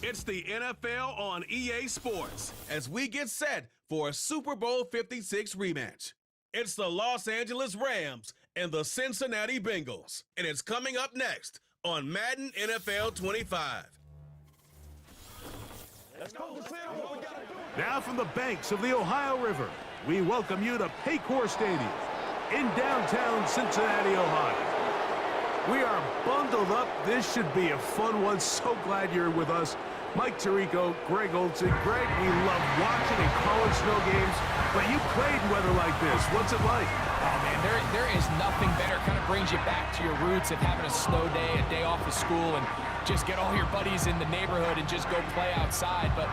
It's the NFL on EA Sports as we get set for a Super Bowl 56 rematch. It's the Los Angeles Rams and the Cincinnati Bengals, and it's coming up next on Madden NFL 25. Now from the banks of the Ohio River, we welcome you to Paycor Stadium in downtown Cincinnati, Ohio. We are bundled up. This should be a fun one. So glad you're with us. Mike Tirico, Greg Olson. Greg, we love watching and calling snow games, but you played in weather like this. What's it like? Oh, man, there is nothing better. Kind of brings you back to your roots of having a snow day, a day off of school, and just get all your buddies in the neighborhood and just go play outside. But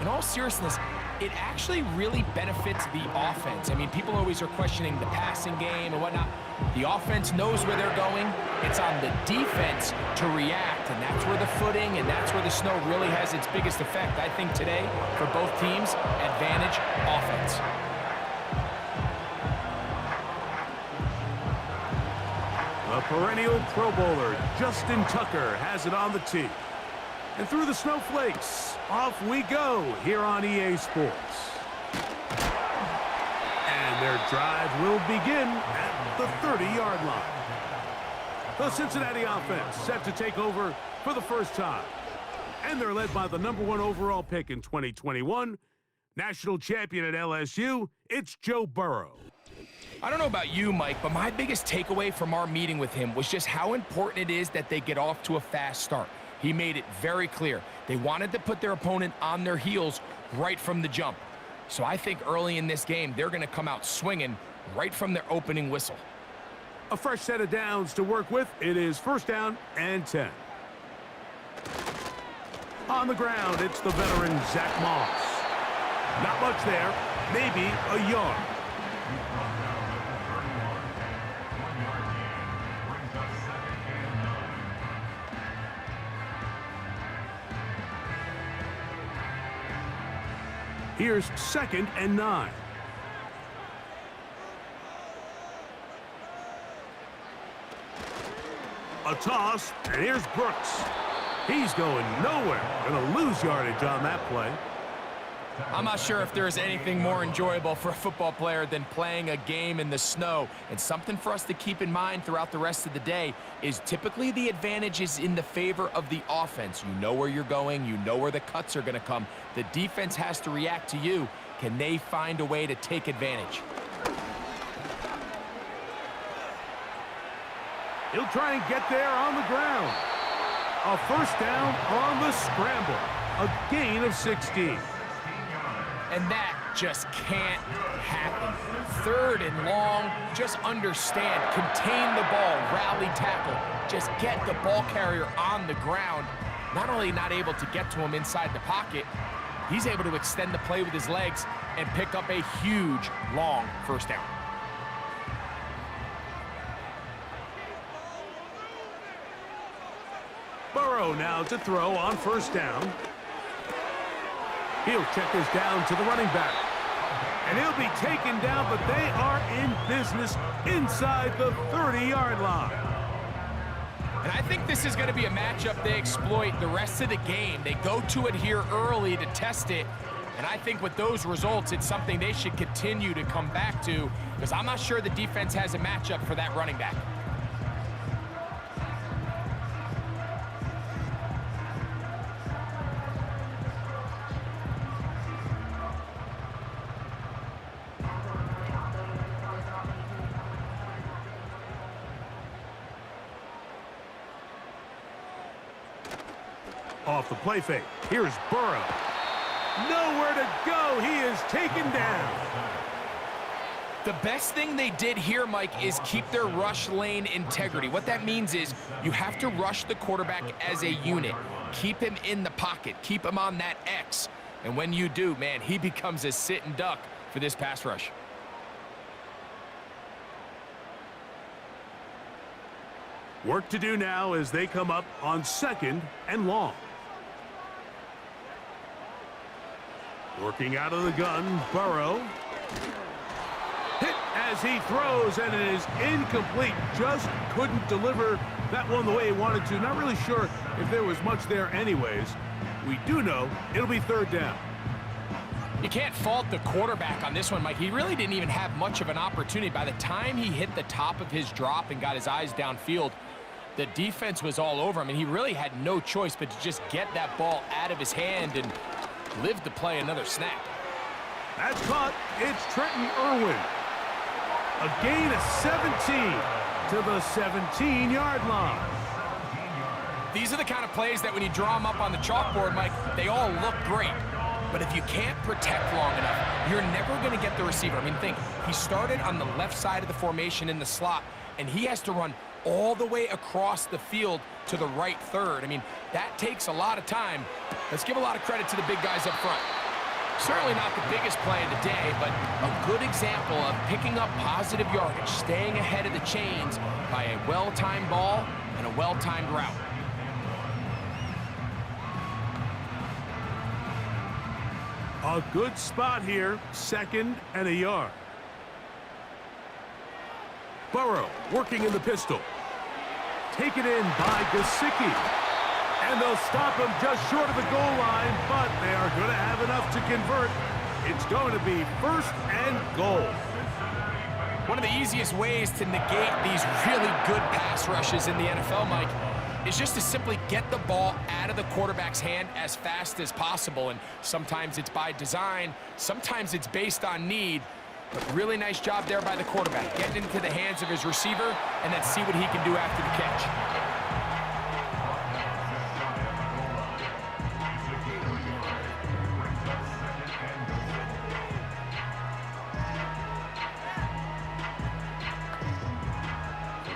in all seriousness, it actually really benefits the offense. I mean, people always are questioning the passing game and whatnot. The offense knows where they're going. It's on the defense to react, and that's where the footing and that's where the snow really has its biggest effect. I think today, for both teams, advantage offense. The perennial Pro Bowler, Justin Tucker, has it on the tee. And through the snowflakes, off we go here on EA Sports. And their drive will begin at the 30-yard line. The Cincinnati offense set to take over for the first time. And they're led by the #1 overall pick in 2021, national champion at LSU, it's Joe Burrow. I don't know about you, Mike, but my biggest takeaway from our meeting with him was just how important it is that they get off to a fast start. He made it very clear. They wanted to put their opponent on their heels right from the jump. So I think early in this game, they're going to come out swinging right from their opening whistle. A fresh set of downs to work with. It is first down and 10. On the ground, it's the veteran Zach Moss. Not much there, maybe a yard. Here's 2nd and 9. A toss, and here's Brooks. He's going nowhere. Going to lose yardage on that play. I'm not sure if there is anything more enjoyable for a football player than playing a game in the snow. And something for us to keep in mind throughout the rest of the day is typically the advantage is in the favor of the offense. You know where you're going. You know where the cuts are going to come. The defense has to react to you. Can they find a way to take advantage? He'll try and get there on the ground. A first down on the scramble. A gain of 16. And that just can't happen. 3rd and long, just understand, contain the ball, rally tackle, just get the ball carrier on the ground. Not only not able to get to him inside the pocket, he's able to extend the play with his legs and pick up a huge, long first down. Burrow now to throw on first down. He'll check this down to the running back. And he'll be taken down, but they are in business inside the 30-yard line. And I think this is going to be a matchup they exploit the rest of the game. They go to it here early to test it. And I think with those results, it's something they should continue to come back to, because I'm not sure the defense has a matchup for that running back. Off the play fake, here's Burrow. Nowhere to go, he is taken down. The best thing they did here, Mike, is keep their rush lane integrity. What that means is you have to rush the quarterback as a unit. Keep him in the pocket. Keep him on that X. And when you do, man, he becomes a sit and duck for this pass rush. Work to do now as they come up on 2nd and long. Working out of the gun, Burrow. Hit as he throws, and it is incomplete. Just couldn't deliver that one the way he wanted to. Not really sure if there was much there anyways. We do know it'll be third down. You can't fault the quarterback on this one, Mike. He really didn't even have much of an opportunity. By the time he hit the top of his drop and got his eyes downfield, the defense was all over him, and he really had no choice but to just get that ball out of his hand and live to play another snap. That's caught. It's Trenton Irwin. A gain of 17 to the 17-yard line. These are the kind of plays that when you draw them up on the chalkboard, Mike, they all look great. But if you can't protect long enough, you're never going to get the receiver. I mean, think, he started on the left side of the formation in the slot, and he has to run all the way across the field to the right third. I mean, that takes a lot of time. Let's give a lot of credit to the big guys up front. Certainly not the biggest play of the day, but a good example of picking up positive yardage, staying ahead of the chains by a well-timed ball and a well-timed route. A good spot here, 2nd and a yard. Burrow working in the pistol. Taken in by Gesicki. And they'll stop him just short of the goal line, but they are going to have enough to convert. It's going to be 1st and goal. One of the easiest ways to negate these really good pass rushes in the NFL, Mike, is just to simply get the ball out of the quarterback's hand as fast as possible. And sometimes it's by design, sometimes it's based on need. But really nice job there by the quarterback, getting into the hands of his receiver, and then see what he can do after the catch.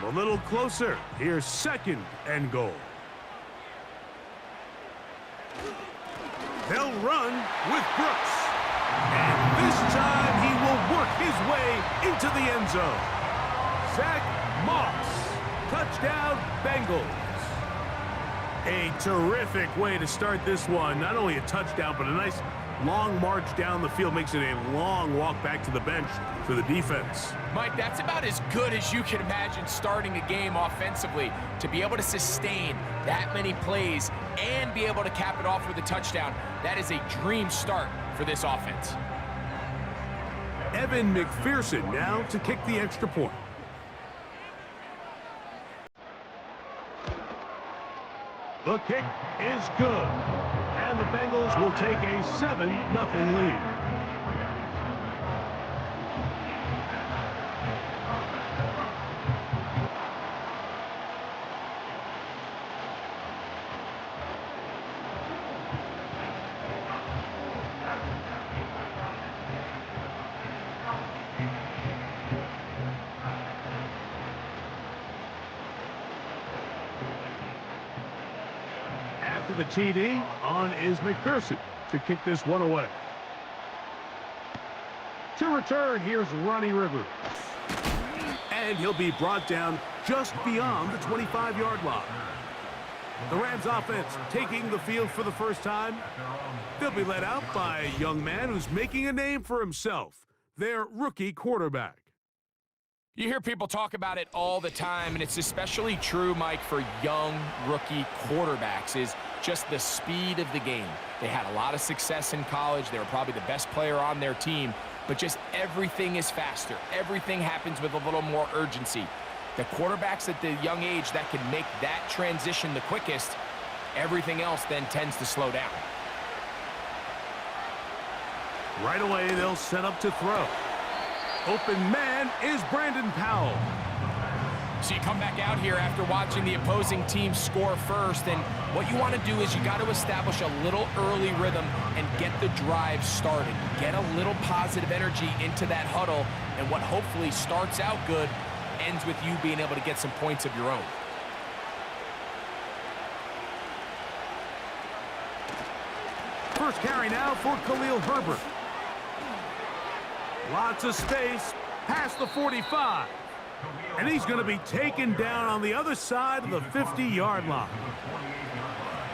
A little closer. Here's 2nd and goal. They'll run with Brooks. And this time he will work his way into the end zone. Zach Moss. Touchdown, Bengals. A terrific way to start this one. Not only a touchdown, but a nice long march down the field. Makes it a long walk back to the bench for the defense. Mike, that's about as good as you can imagine starting a game offensively. To be able to sustain that many plays and be able to cap it off with a touchdown, that is a dream start for this offense. Evan McPherson now to kick the extra point. The kick is good. And the Bengals will take a 7-0 lead. After the TD, on is McPherson to kick this one away. To return, here's Ronnie Rivers. And he'll be brought down just beyond the 25-yard line. The Rams offense taking the field for the first time. They'll be led out by a young man who's making a name for himself, their rookie quarterback. You hear people talk about it all the time, and it's especially true, Mike, for young rookie quarterbacks, is just the speed of the game. They had a lot of success in college. They were probably the best player on their team, but just everything is faster. Everything happens with a little more urgency. The quarterbacks at the young age that can make that transition the quickest, everything else then tends to slow down. Right away, they'll set up to throw. Open man is Brandon Powell. So you come back out here after watching the opposing team score first, and what you want to do is you got to establish a little early rhythm and get the drive started. Get a little positive energy into that huddle, and what hopefully starts out good ends with you being able to get some points of your own. First carry now for Khalil Herbert. Lots of space past the 45. And he's going to be taken down on the other side of the 50-yard line.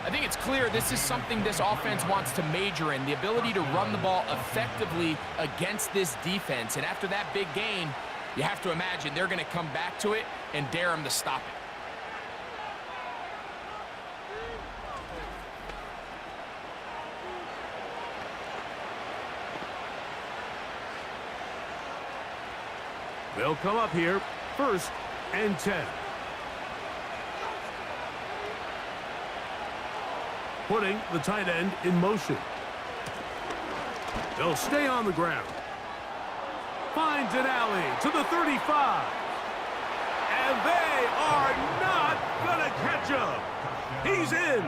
I think it's clear this is something this offense wants to major in, the ability to run the ball effectively against this defense. And after that big gain, you have to imagine they're going to come back to it and dare him to stop it. They'll come up here, 1st and 10. Putting the tight end in motion. They'll stay on the ground. Finds an alley to the 35. And they are not going to catch him. He's in.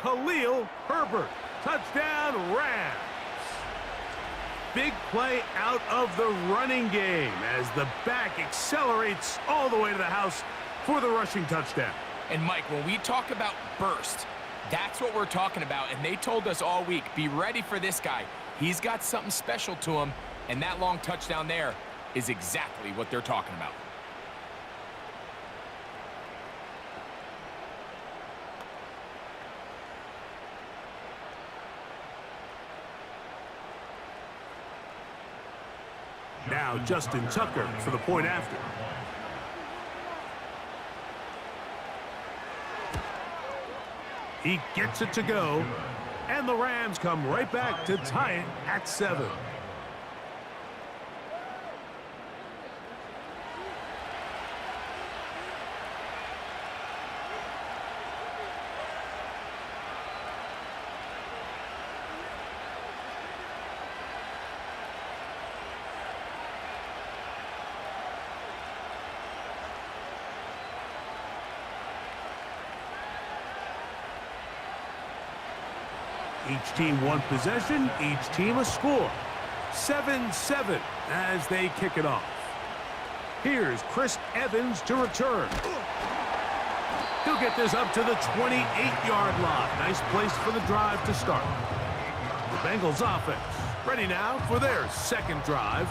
Khalil Herbert. Touchdown, Rams. Big play out of the running game as the back accelerates all the way to the house for the rushing touchdown. And Mike, when we talk about burst, that's what we're talking about. And they told us all week, be ready for this guy. He's got something special to him, and that long touchdown there is exactly what they're talking about. Now Justin Tucker for the point after. He gets it to go, and the Rams come right back to tie it at 7. Each team one possession, each team a score. 7-7 as they kick it off. Here's Chris Evans to return. He'll get this up to the 28-yard line. Nice place for the drive to start. The Bengals offense ready now for their second drive.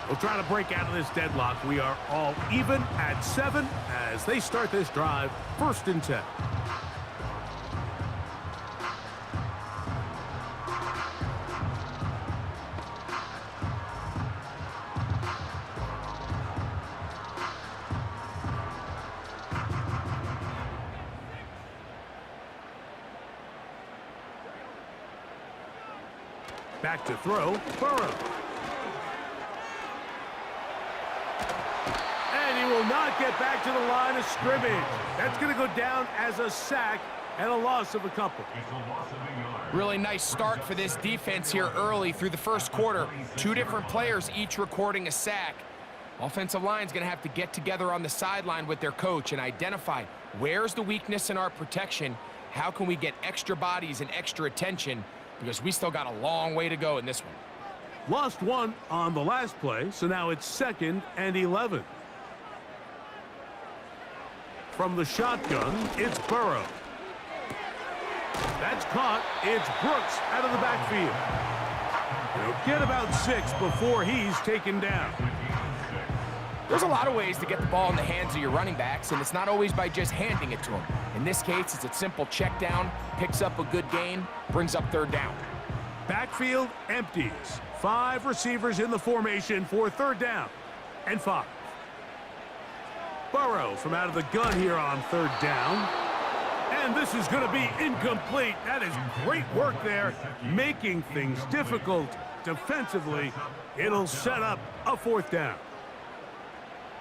We'll try to break out of this deadlock. We are all even at 7 as they start this drive, 1st and 10. Back to throw, Burrow. And he will not get back to the line of scrimmage. That's going to go down as a sack and a loss of a couple. Really nice start for this defense here early through the first quarter. 2 different players each recording a sack. Offensive line's going to have to get together on the sideline with their coach and identify where's the weakness in our protection, how can we get extra bodies and extra attention, because we still got a long way to go in this one. Lost 1 on the last play, so now it's 2nd and 11. From the shotgun, it's Burrow. That's caught. It's Brooks out of the backfield. He'll get about 6 before he's taken down. There's a lot of ways to get the ball in the hands of your running backs, and it's not always by just handing it to them. In this case, it's a simple check down, picks up a good gain, brings up 3rd down. Backfield empties. 5 receivers in the formation for 3rd down and 5. Burrow from out of the gun here on 3rd down. And this is going to be incomplete. That is great work there, making things difficult defensively. It'll set up a 4th down.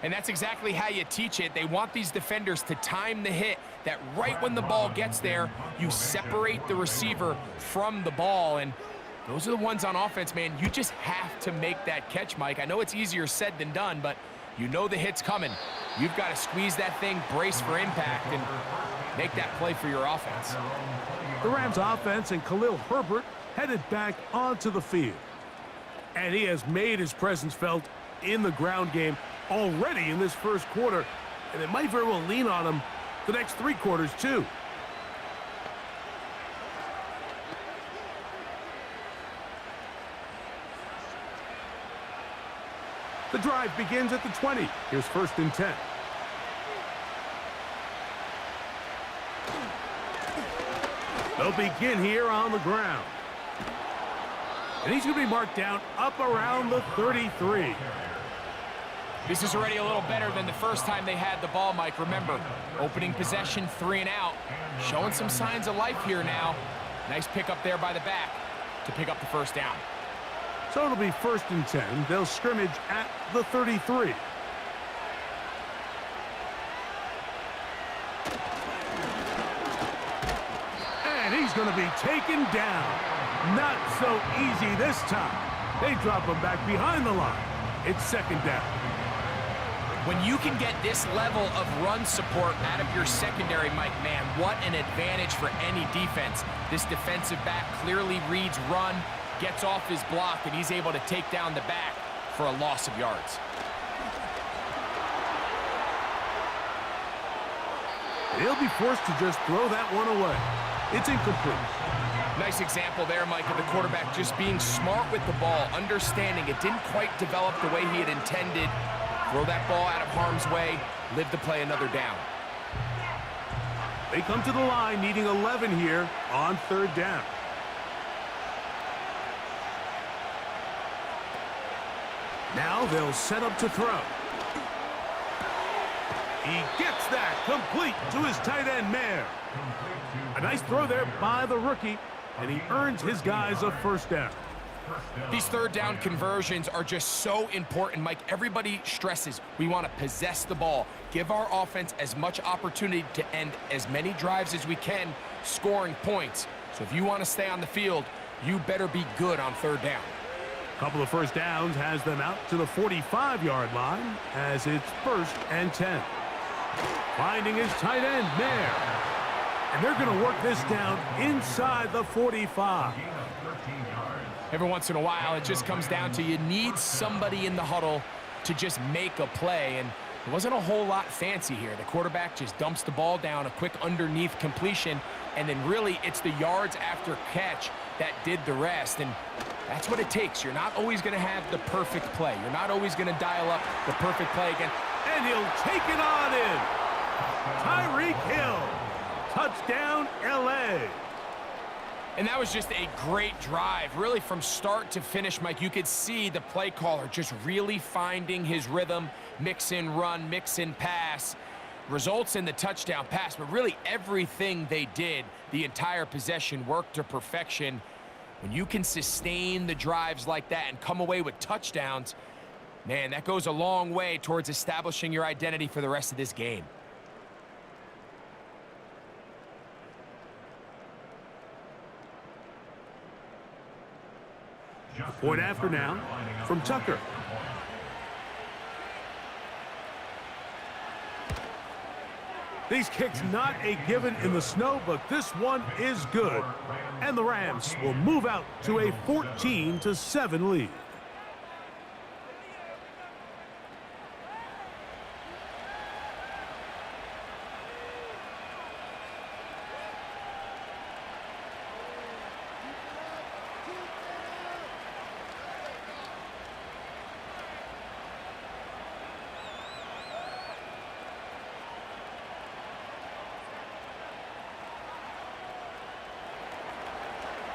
And that's exactly how you teach it. They want these defenders to time the hit, that right when the ball gets there, you separate the receiver from the ball. And those are the ones on offense, man. You just have to make that catch, Mike. I know it's easier said than done, but you know the hit's coming. You've got to squeeze that thing, brace for impact, and make that play for your offense. The Rams offense and Khalil Herbert headed back onto the field. And he has made his presence felt in the ground game already in this first quarter, and it might very well lean on him the next 3 quarters too. The drive begins at the 20. Here's 1st and 10. They'll begin here on the ground. And he's going to be marked down up around the 33. This is already a little better than the first time they had the ball, Mike. Remember, opening possession, 3 and out. Showing some signs of life here now. Nice pick up there by the back to pick up the 1st down. So it'll be 1st and 10. They'll scrimmage at the 33. And he's going to be taken down. Not so easy this time. They drop him back behind the line. It's 2nd down. When you can get this level of run support out of your secondary, Mike, man, what an advantage for any defense. This defensive back clearly reads run, gets off his block, and he's able to take down the back for a loss of yards. They'll be forced to just throw that one away. It's incomplete. Nice example there, Mike, of the quarterback just being smart with the ball, understanding it didn't quite develop the way he had intended. Throw that ball out of harm's way, live to play another down. They come to the line needing 11 here on 3rd down. Now they'll set up to throw. He gets that complete to his tight end, Mayer. A nice throw there by the rookie, and he earns his guys a 1st down. These 3rd down conversions are just so important, Mike. Everybody stresses we want to possess the ball, give our offense as much opportunity to end as many drives as we can, scoring points. So if you want to stay on the field, you better be good on 3rd down. A couple of 1st downs has them out to the 45-yard line as it's 1st and 10. Finding his tight end, Mayer. And they're going to work this down inside the 45. Every once in a while, it just comes down to you need somebody in the huddle to just make a play, and it wasn't a whole lot fancy here. The quarterback just dumps the ball down, a quick underneath completion, and then really it's the yards after catch that did the rest, and that's what it takes. You're not always going to have the perfect play. You're not always going to dial up the perfect play again. And he'll take it on in. Tyreek Hill. Touchdown, L.A. And that was just a great drive, really from start to finish, Mike. You could see the play caller just really finding his rhythm, mix in run, mix in pass, results in the touchdown pass, but really everything they did, the entire possession worked to perfection. When you can sustain the drives like that and come away with touchdowns, man, that goes a long way towards establishing your identity for the rest of this game. Point after now from Tucker. These kicks not a given in the snow, but this one is good. And the Rams will move out to a 14-7 lead.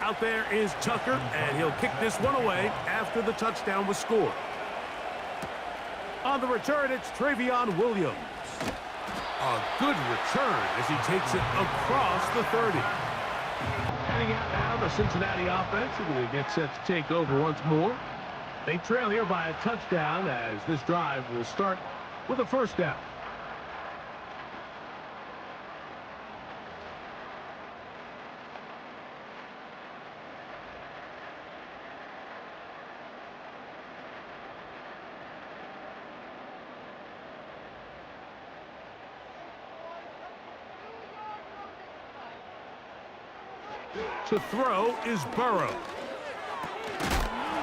Out there is Tucker, and he'll kick this one away after the touchdown was scored. On the return, it's Travion Williams. A good return as he takes it across the 30. Heading out now, the Cincinnati offense is going to get set to take over once more. They trail here by a touchdown as this drive will start with a 1st down. To throw is Burrow.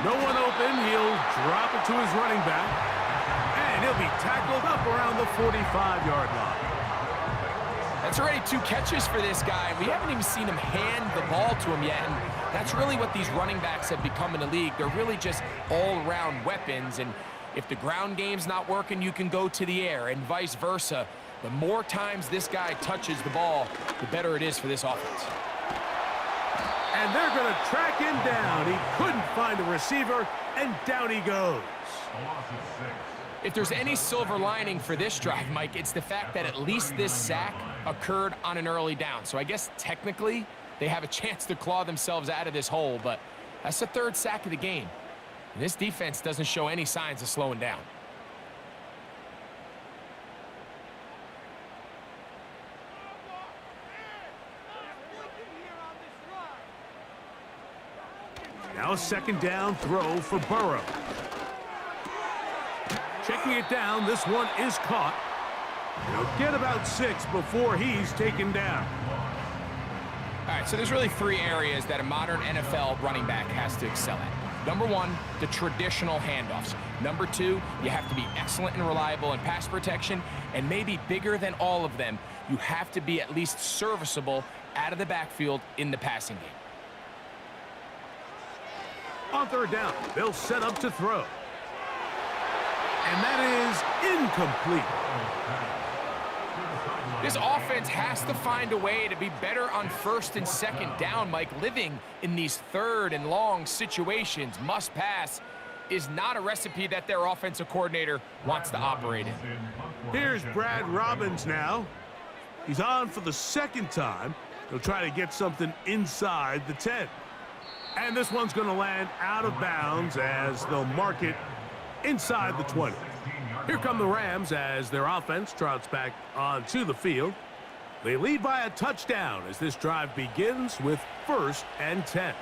No one open. He'll drop it to his running back. And he'll be tackled up around the 45-yard line. That's already 2 catches for this guy. We haven't even seen him hand the ball to him yet. And that's really what these running backs have become in the league. They're really just all-around weapons. And if the ground game's not working, you can go to the air and vice versa. The more times this guy touches the ball, the better it is for this offense. And they're going to track him down. He couldn't find a receiver, and down he goes. If there's any silver lining for this drive, Mike, it's the fact that at least this sack occurred on an early down. So I guess technically they have a chance to claw themselves out of this hole, but that's the 3rd sack of the game. And this defense doesn't show any signs of slowing down. Now a second down throw for Burrow. Checking it down, this one is caught. They'll get about 6 before he's taken down. All right, so there's really 3 areas that a modern NFL running back has to excel at. Number 1, the traditional handoffs. Number 2, you have to be excellent and reliable in pass protection. And maybe bigger than all of them, you have to be at least serviceable out of the backfield in the passing game. On third down, they'll set up to throw. And that is incomplete. This offense has to find a way to be better on first and second down, Mike. Living in these third and long situations, must pass, is not a recipe that their offensive coordinator wants to operate in. Here's Brad Robbins now. He's on for the second time. He'll try to get something inside the 10. And this one's going to land out of bounds as they'll mark it inside the 20. Here come the Rams as their offense trots back onto the field. They lead by a touchdown as this drive begins with 1st and 10.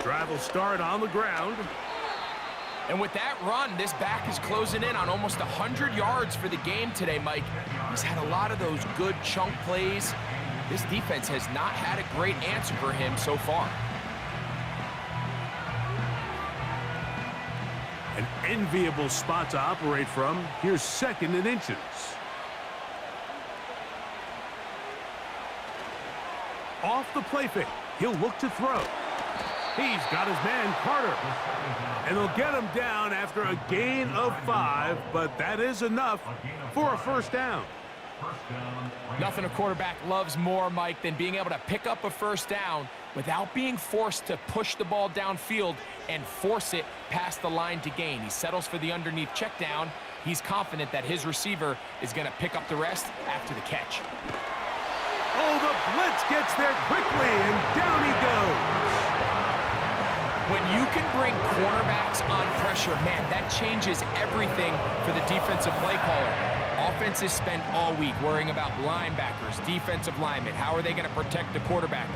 Drive will start on the ground. And with that run, this back is closing in on almost 100 yards for the game today, Mike. He's had a lot of those good chunk plays. This defense has not had a great answer for him so far. An enviable spot to operate from. Here's 2nd and inches. Off the play fake. He'll look to throw. He's got his man, Carter. And they'll get him down after a gain of 5, but that is enough for a 1st down. Nothing a quarterback loves more, Mike, than being able to pick up a 1st down without being forced to push the ball downfield and force it past the line to gain. He settles for the underneath check down. He's confident that his receiver is going to pick up the rest after the catch. Oh, the blitz gets there quickly, and down he goes. When you can bring cornerbacks on pressure, man, that changes everything for the defensive play caller. Offenses spend all week worrying about linebackers, defensive linemen. How are they going to protect the quarterback?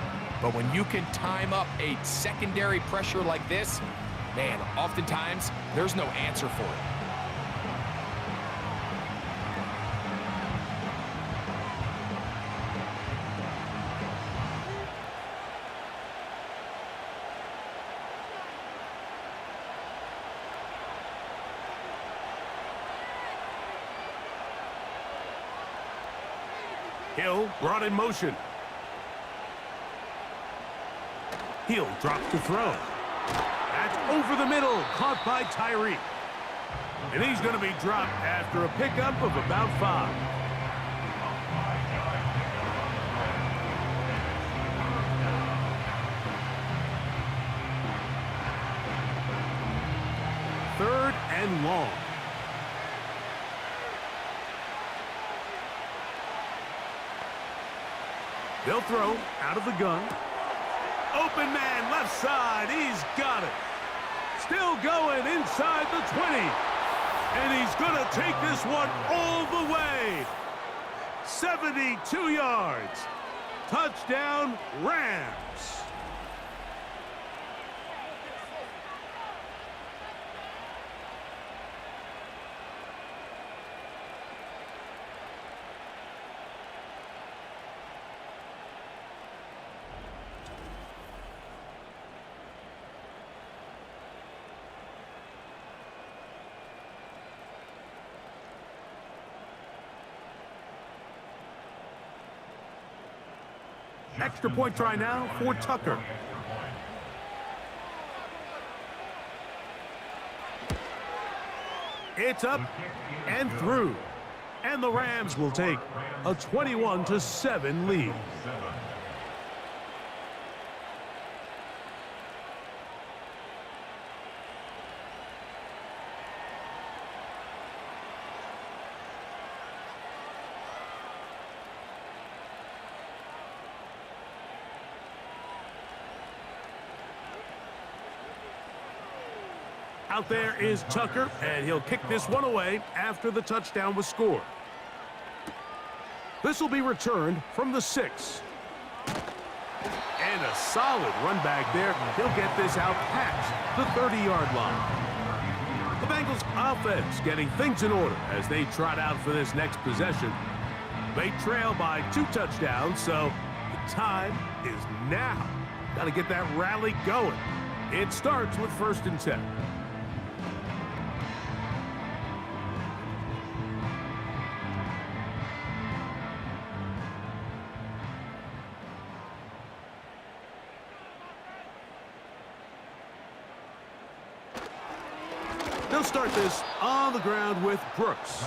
But when you can time up a secondary pressure like this, man, oftentimes there's no answer for it. Hill brought in motion. He'll drop to throw. That's over the middle, caught by Tyree. And he's going to be dropped after a pickup of about 5. Third and long. They'll throw out of the gun. Open man, left side. He's got it. Still going inside the 20. And he's going to take this one all the way. 72 yards. Touchdown, Rams. Extra point try now for Tucker. It's up and through. And the Rams will take a 21-7 lead. Out there is Tucker, and he'll kick this one away after the touchdown was scored. This will be returned from the 6. And a solid run back there. He'll get this out past the 30-yard line. The Bengals offense getting things in order as they trot out for this next possession. They trail by 2 touchdowns, so the time is now. Got to get that rally going. It starts with 1st and 10. They'll start this on the ground with Brooks.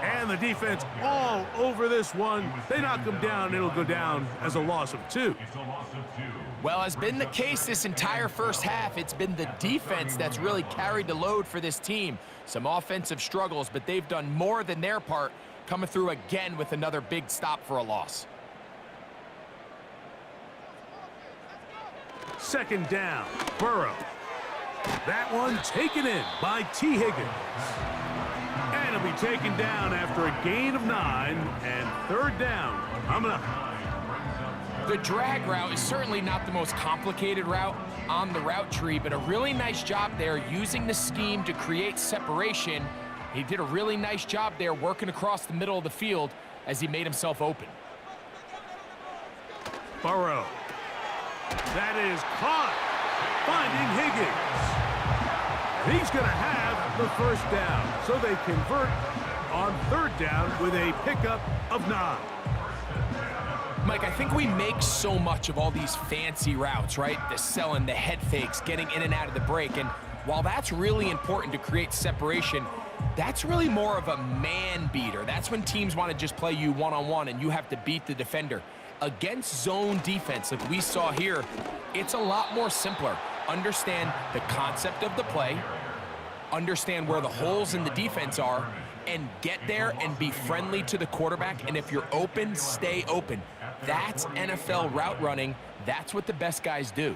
And the defense all over this one. They knock him down. It'll go down as a loss of 2. Well, has been the case this entire first half. It's been the defense that's really carried the load for this team. Some offensive struggles, but they've done more than their part, coming through again with another big stop for a loss. 2nd down, Burrow. That one taken in by T. Higgins. And it'll be taken down after a gain of 9 and 3rd down. Coming up. The drag route is certainly not the most complicated route on the route tree, but a really nice job there using the scheme to create separation. He did a really nice job there working across the middle of the field as he made himself open. Burrow. That is caught. Finding Higgins. He's going to have the 1st down. So they convert on 3rd down with a pickup of 9. Mike, I think we make so much of all these fancy routes, right? The selling, the head fakes, getting in and out of the break. And while that's really important to create separation, that's really more of a man beater. That's when teams want to just play you one-on-one and you have to beat the defender. Against zone defense, like we saw here, it's a lot more simpler. Understand the concept of the play, understand where the holes in the defense are, and get there and be friendly to the quarterback. And if you're open, stay open. That's NFL route running. That's what the best guys do.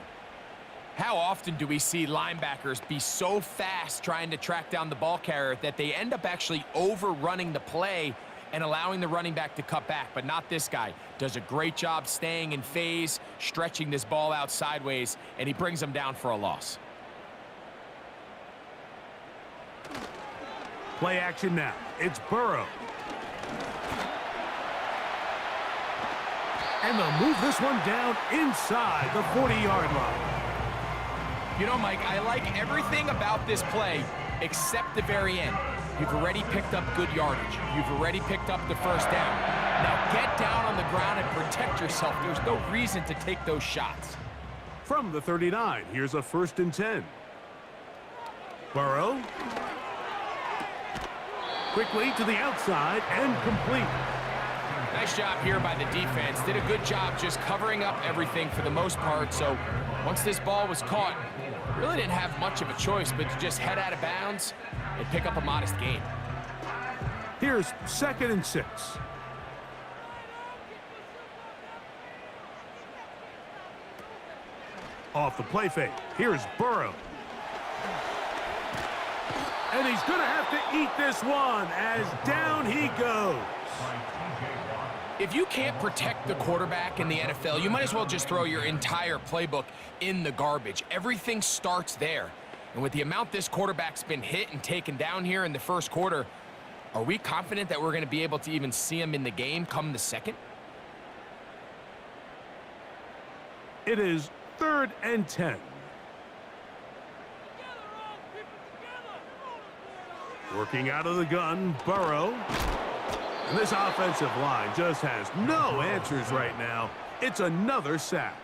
How often do we see linebackers be so fast trying to track down the ball carrier that they end up actually overrunning the play and allowing the running back to cut back? But not this guy. Does a great job staying in phase, stretching this ball out sideways, and he brings them down for a loss. Play action now. It's Burrow. And they'll move this one down inside the 40-yard line. You know, Mike, I like everything about this play except the very end. You've already picked up good yardage. You've already picked up the 1st down. Now get down on the ground and protect yourself. There's no reason to take those shots. From the 39, here's a 1st and 10. Burrow. Quickly to the outside and complete. Nice job here by the defense. Did a good job just covering up everything for the most part. So once this ball was caught, really didn't have much of a choice but to just head out of bounds and pick up a modest gain. Here's 2nd and 6. Off the play fake. Here's Burrow. And he's going to have to eat this one as down he goes. If you can't protect the quarterback in the NFL, you might as well just throw your entire playbook in the garbage. Everything starts there. And with the amount this quarterback's been hit and taken down here in the 1st quarter, are we confident that we're going to be able to even see him in the game come the 2nd? It is 3rd and 10. Working out of the gun, Burrow. And this offensive line just has no answers right now. It's another sack.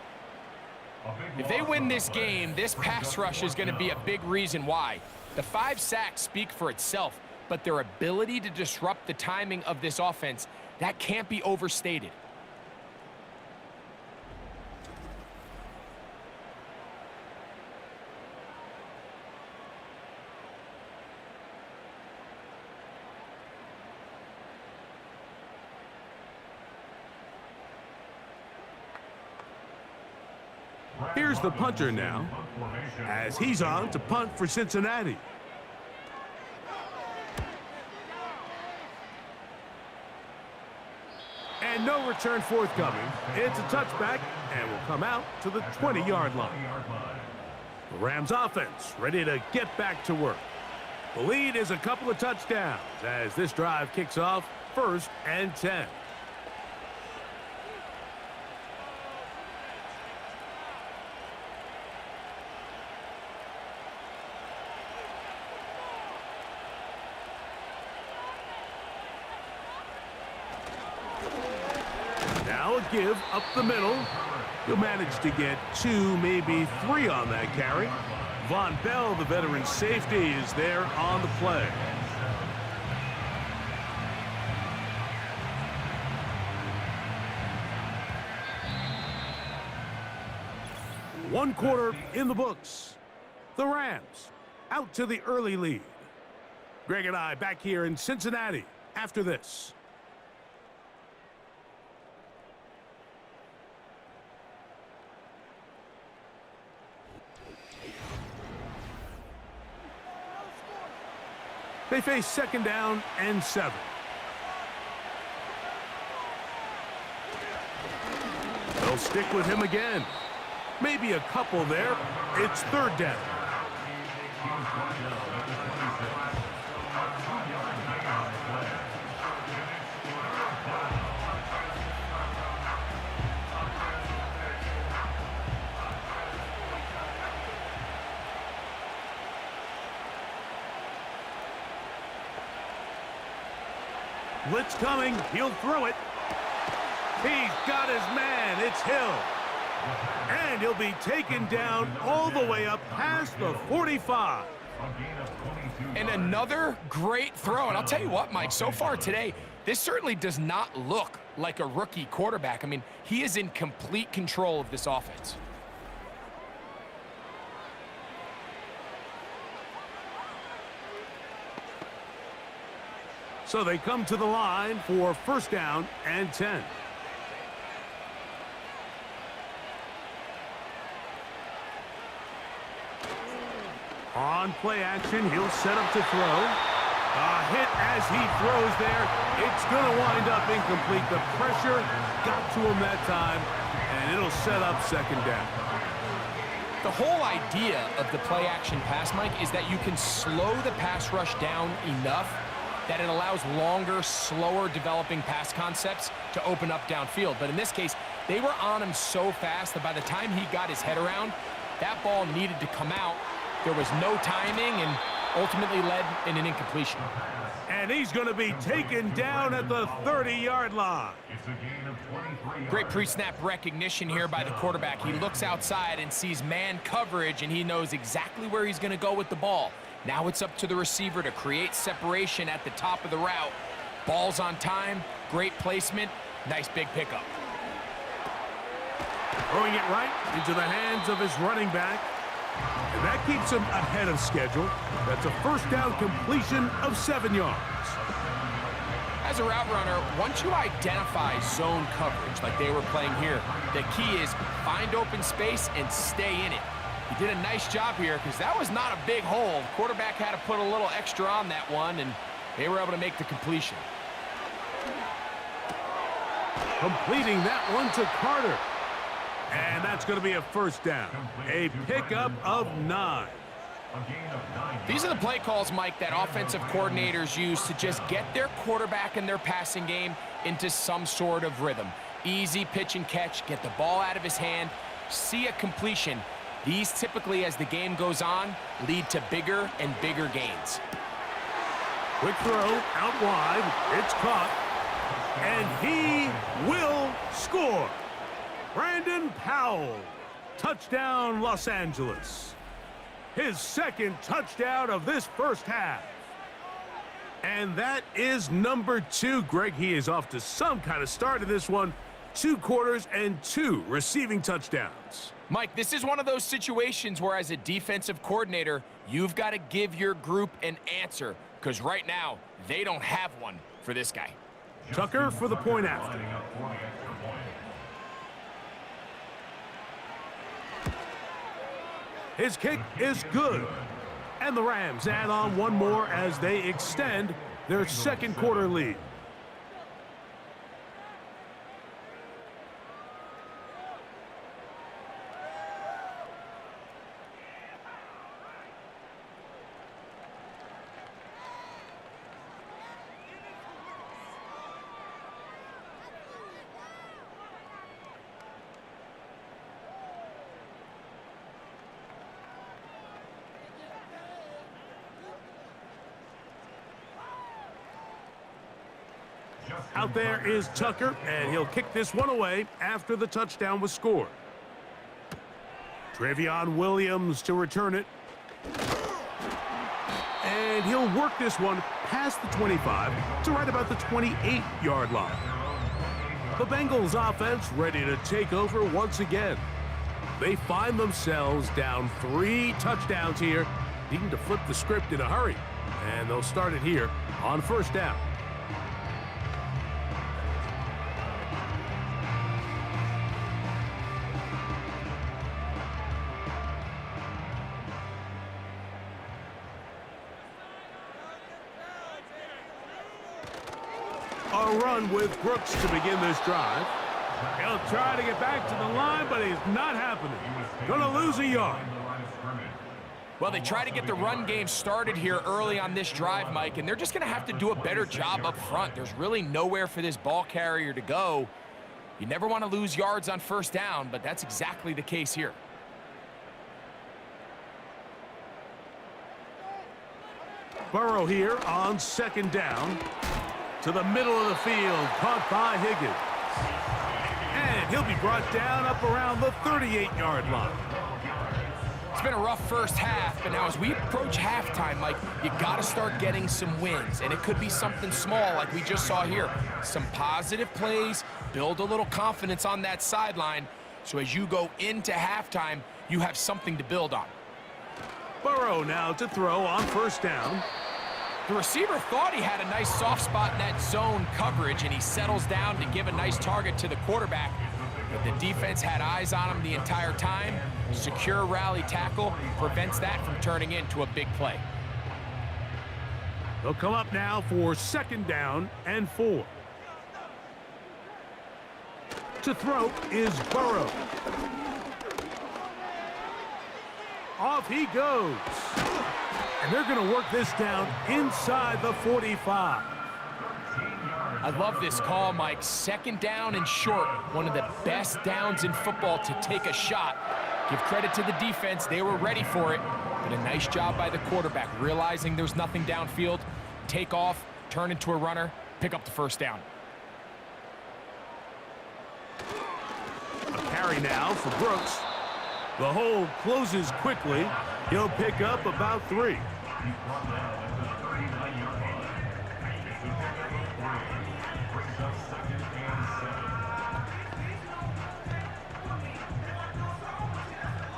If they win this game, this pass rush is going to be a big reason why. The 5 sacks speak for itself, but their ability to disrupt the timing of this offense, that can't be overstated. Here's the punter now, as he's on to punt for Cincinnati. no return forthcoming. It's a touchback and will come out to the 20-yard line. The Rams offense ready to get back to work. The lead is a couple of touchdowns as this drive kicks off 1st and 10. Now a give up the middle. He'll manage to get 2, maybe 3 on that carry. Von Bell, the veteran safety, is there on the play. One quarter in the books. The Rams out to the early lead. Greg and I back here in Cincinnati after this. They face 2nd down and 7. They'll stick with him again. Maybe a couple there. It's 3rd down. Blitz coming. He'll throw it. He's got his man. It's Hill. And he'll be taken down all the way up past the 45. And another great throw. And I'll tell you what, Mike, so far today, this certainly does not look like a rookie quarterback. I mean, he is in complete control of this offense. So they come to the line for 1st down and 10. On play action, he'll set up to throw. A hit as he throws there. It's going to wind up incomplete. The pressure got to him that time, and it'll set up 2nd down. The whole idea of the play action pass, Mike, is that you can slow the pass rush down enough that it allows longer, slower developing pass concepts to open up downfield. But in this case, they were on him so fast that by the time he got his head around, that ball needed to come out. There was no timing and ultimately led in an incompletion. And he's going to be taken down at the 30-yard line. Great pre-snap recognition here by the quarterback. He looks outside and sees man coverage, and he knows exactly where he's going to go with the ball. Now it's up to the receiver to create separation at the top of the route. Ball's on time, great placement, nice big pickup. Throwing it right into the hands of his running back. And that keeps him ahead of schedule. That's a 1st down completion of 7 yards. As a route runner, once you identify zone coverage like they were playing here, the key is find open space and stay in it. He did a nice job here because that was not a big hole. The quarterback had to put a little extra on that one, and they were able to make the completion. Completing that one to Carter. And that's going to be a 1st down. A pickup of 9. These are the play calls, Mike, that offensive coordinators use to just get their quarterback and their passing game into some sort of rhythm. Easy pitch and catch, get the ball out of his hand, see a completion. These typically, as the game goes on, lead to bigger and bigger gains. Quick throw out wide. It's caught. And he will score. Brandon Powell. Touchdown, Los Angeles. His 2nd touchdown of this 1st half. And that is number 2. Greg, he is off to some kind of start in this one. 2 quarters and 2 receiving touchdowns. Mike, this is one of those situations where as a defensive coordinator, you've got to give your group an answer, because right now, they don't have one for this guy. Tucker for the point after. His kick is good. And the Rams add on one more as they extend their 2nd quarter lead. Out there is Tucker, and he'll kick this one away after the touchdown was scored. Travion Williams to return it. And he'll work this one past the 25 to right about the 28-yard line. The Bengals offense ready to take over once again. They find themselves down 3 touchdowns here, needing to flip the script in a hurry. And they'll start it here on first down. A run with Brooks to begin this drive. He'll try to get back to the line, but he's not happening. Gonna lose a yard. Well, they try to get the run game started here early on this drive, Mike, and they're just going to have to do a better job up front. There's really nowhere for this ball carrier to go. You never want to lose yards on first down, but that's exactly the case here. Burrow here on second down. To the middle of the field, caught by Higgins. And he'll be brought down up around the 38-yard line. It's been a rough first half, but now as we approach halftime, Mike, you got to start getting some wins, and it could be something small like we just saw here. Some positive plays, build a little confidence on that sideline, so as you go into halftime, you have something to build on. Burrow now to throw on first down. The receiver thought he had a nice soft spot in that zone coverage, and he settles down to give a nice target to the quarterback. But the defense had eyes on him the entire time. Secure rally tackle prevents that from turning into a big play. They'll come up now for second down and 4. To throw is Burrow. Off he goes. And they're going to work this down inside the 45. I love this call, Mike. Second down and short. One of the best downs in football to take a shot. Give credit to the defense. They were ready for it. But a nice job by the quarterback, realizing there's nothing downfield. Take off, turn into a runner, pick up the first down. A carry now for Brooks. The hole closes quickly. He'll pick up about 3.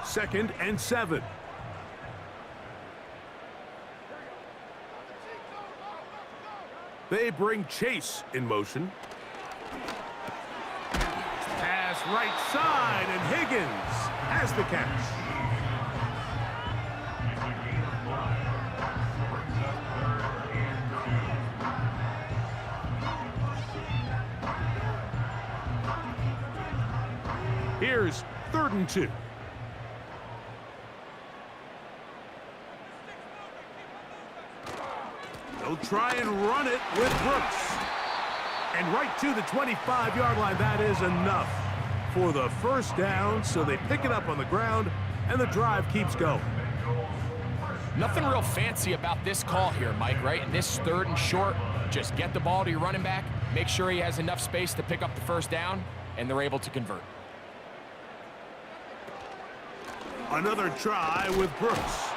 Second and 7. They bring Chase in motion. Pass right side, and Higgins has the catch. Here's 3rd and 2. They'll try and run it with Brooks. And right to the 25-yard line, that is enough for the first down. So they pick it up on the ground, and the drive keeps going. Nothing real fancy about this call here, Mike, right? In this 3rd and short, just get the ball to your running back, make sure he has enough space to pick up the first down, and they're able to convert. Another try with Brooks.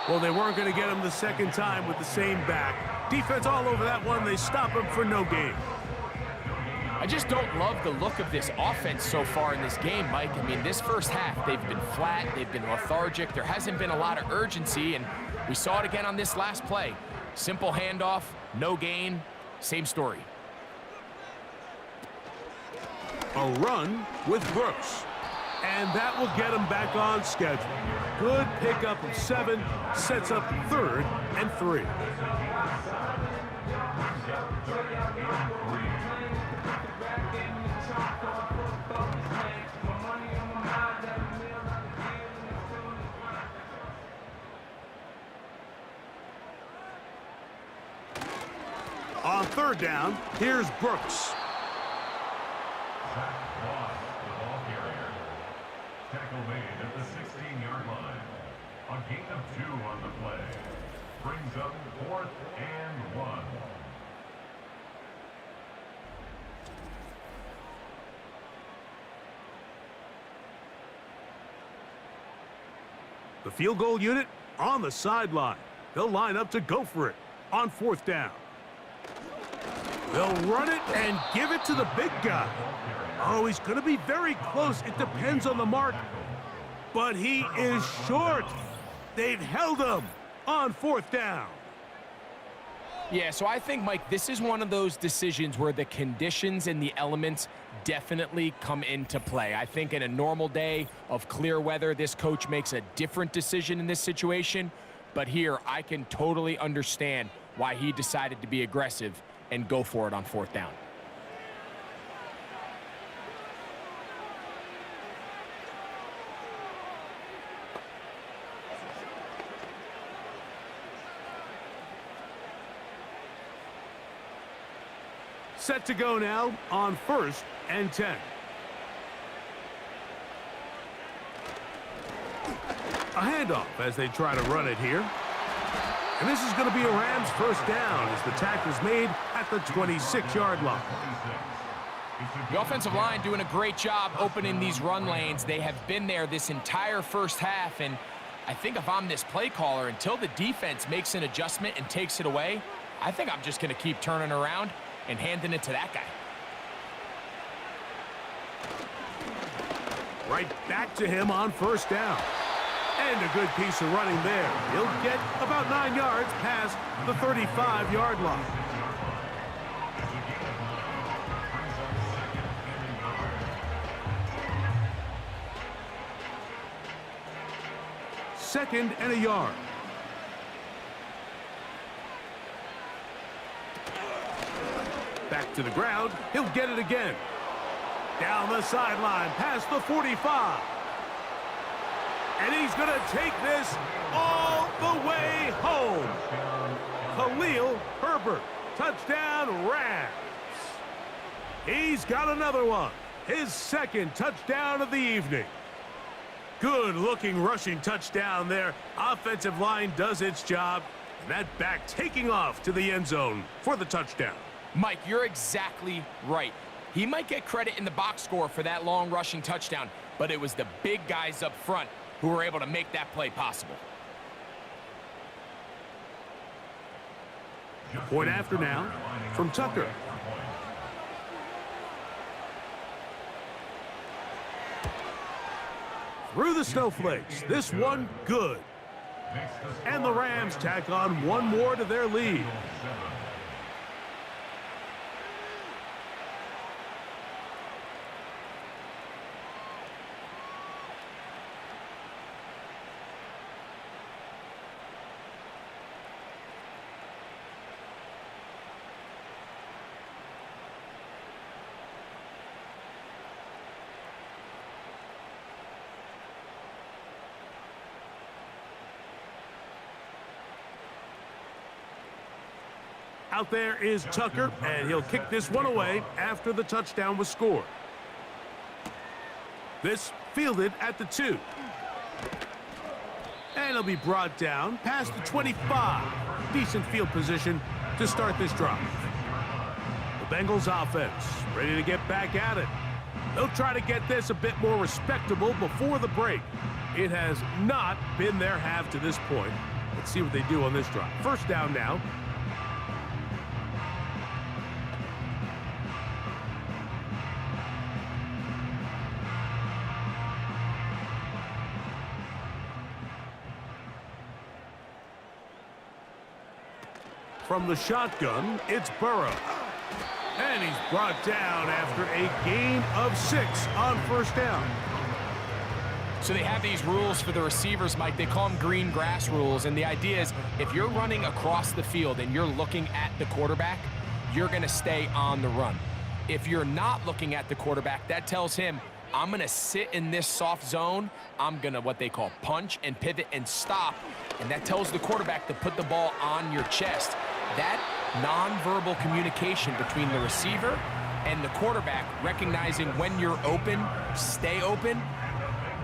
Well, they weren't going to get him the second time with the same back. Defense all over that one. They stop him for no gain. I just don't love the look of this offense so far in this game, Mike. I mean, this first half, they've been flat, they've been lethargic. There hasn't been a lot of urgency, and we saw it again on this last play. Simple handoff, no gain, same story. A run with Brooks. And that will get him back on schedule. Good pickup of 7, sets up 3rd and 3. On 3rd down, here's Brooks. Tackle made at the 16-yard line. A gain of 2 on the play. Brings up 4th and 1. The field goal unit on the sideline. They'll line up to go for it on 4th down. They'll run it and give it to the big guy. Oh, he's going to be very close. It depends on the mark. But he is short. They've held him on 4th down. Yeah, so I think, Mike, this is one of those decisions where the conditions and the elements definitely come into play. I think in a normal day of clear weather, this coach makes a different decision in this situation. But here, I can totally understand why he decided to be aggressive and go for it on 4th down. Set to go now on 1st and 10. A handoff as they try to run it here. And this is going to be a Rams 1st down as the tackle's made at the 26-yard line. The offensive line doing a great job opening these run lanes. They have been there this entire first half, and I think if I'm this play caller, until the defense makes an adjustment and takes it away, I think I'm just going to keep turning around and handing it to that guy. Right back to him on 1st down. And a good piece of running there. He'll get about 9 yards past the 35-yard line. Second and a yard. Back to the ground. He'll get it again. Down the sideline, past the 45. And he's going to take this all the way home. Khalil Herbert, touchdown Rams. He's got another one. His 2nd touchdown of the evening. Good-looking rushing touchdown there. Offensive line does its job. And that back taking off to the end zone for the touchdown. Mike, you're exactly right. He might get credit in the box score for that long rushing touchdown, but it was the big guys up front who were able to make that play possible. Point after now from Tucker. Through the snowflakes. This one good. And the Rams tack on one more to their lead. Out there is Tucker, and he'll kick this one away after the touchdown was scored. This fielded at the 2. And it'll be brought down past the 25. Decent field position to start this drive. The Bengals offense ready to get back at it. They'll try to get this a bit more respectable before the break. It has not been their half to this point. Let's see what they do on this drive. 1st down now. From the shotgun, it's Burrow. And he's brought down after a gain of 6 on 1st down. So they have these rules for the receivers, Mike. They call them green grass rules. And the idea is if you're running across the field and you're looking at the quarterback, you're going to stay on the run. If you're not looking at the quarterback, that tells him, I'm going to sit in this soft zone. I'm going to what they call punch and pivot and stop. And that tells the quarterback to put the ball on your chest. That nonverbal communication between the receiver and the quarterback, recognizing when you're open, stay open,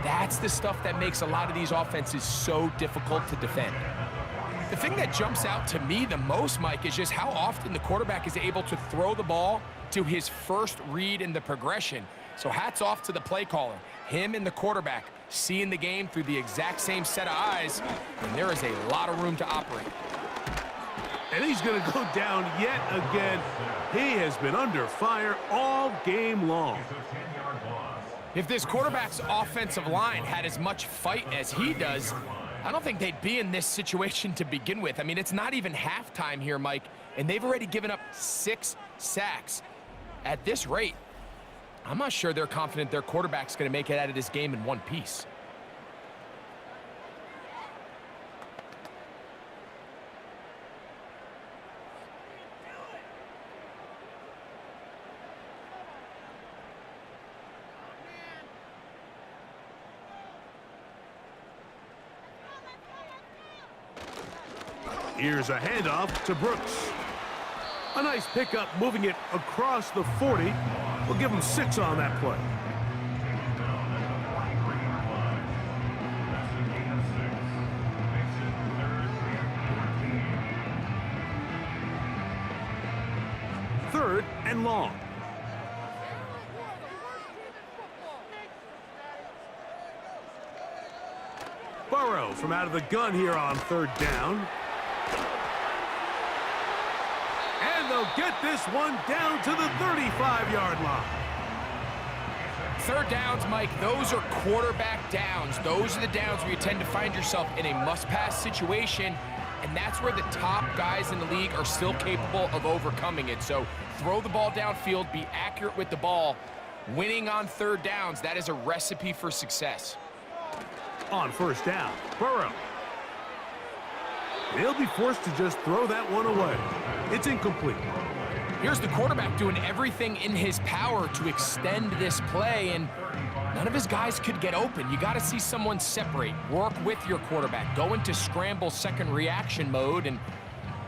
that's the stuff that makes a lot of these offenses so difficult to defend. The thing that jumps out to me the most, Mike, is just how often the quarterback is able to throw the ball to his first read in the progression. So hats off to the play caller. Him and the quarterback seeing the game through the exact same set of eyes, and there is a lot of room to operate. And he's going to go down yet again. He has been under fire all game long. If this quarterback's offensive line had as much fight as he does, I don't think they'd be in this situation to begin with. I mean, it's not even halftime here, Mike, and they've already given up 6 sacks. At this rate, I'm not sure they're confident their quarterback's going to make it out of this game in one piece. Here's a handoff to Brooks. A nice pickup moving it across the 40. We'll give him 6 on that play. Third and long. Burrow from out of the gun here on 3rd down. And they'll get this one down to the 35-yard line. 3rd downs, Mike, those are quarterback downs. Those are the downs where you tend to find yourself in a must-pass situation, and that's where the top guys in the league are still capable of overcoming it. So throw the ball downfield, be accurate with the ball. Winning on 3rd downs, that is a recipe for success. On 1st down, Burrow. They'll be forced to just throw that one away. It's incomplete. Here's the quarterback doing everything in his power to extend this play, and none of his guys could get open. You got to see someone separate, work with your quarterback, go into scramble second reaction mode, and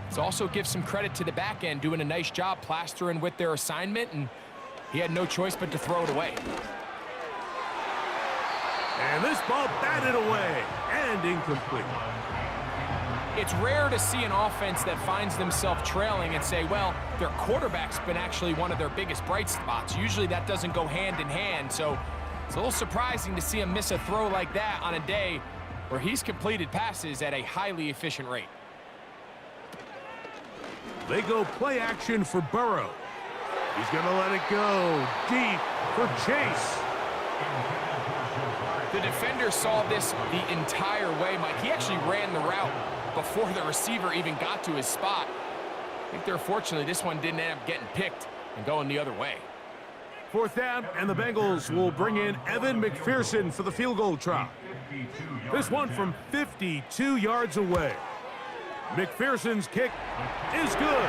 let's also give some credit to the back end doing a nice job plastering with their assignment, and he had no choice but to throw it away. And this ball batted away and incomplete. It's rare to see an offense that finds themselves trailing and say, well, their quarterback's been actually one of their biggest bright spots. Usually that doesn't go hand in hand, so it's a little surprising to see him miss a throw like that on a day where he's completed passes at a highly efficient rate. They go play action for Burrow. He's going to let it go deep for Chase. The defender saw this the entire way, Mike. He actually ran the route before the receiver even got to his spot. I think they're fortunately this one didn't end up getting picked and going the other way. 4th down, and the Bengals will bring in Evan McPherson for the field goal try. This one from 52 yards away. McPherson's kick is good.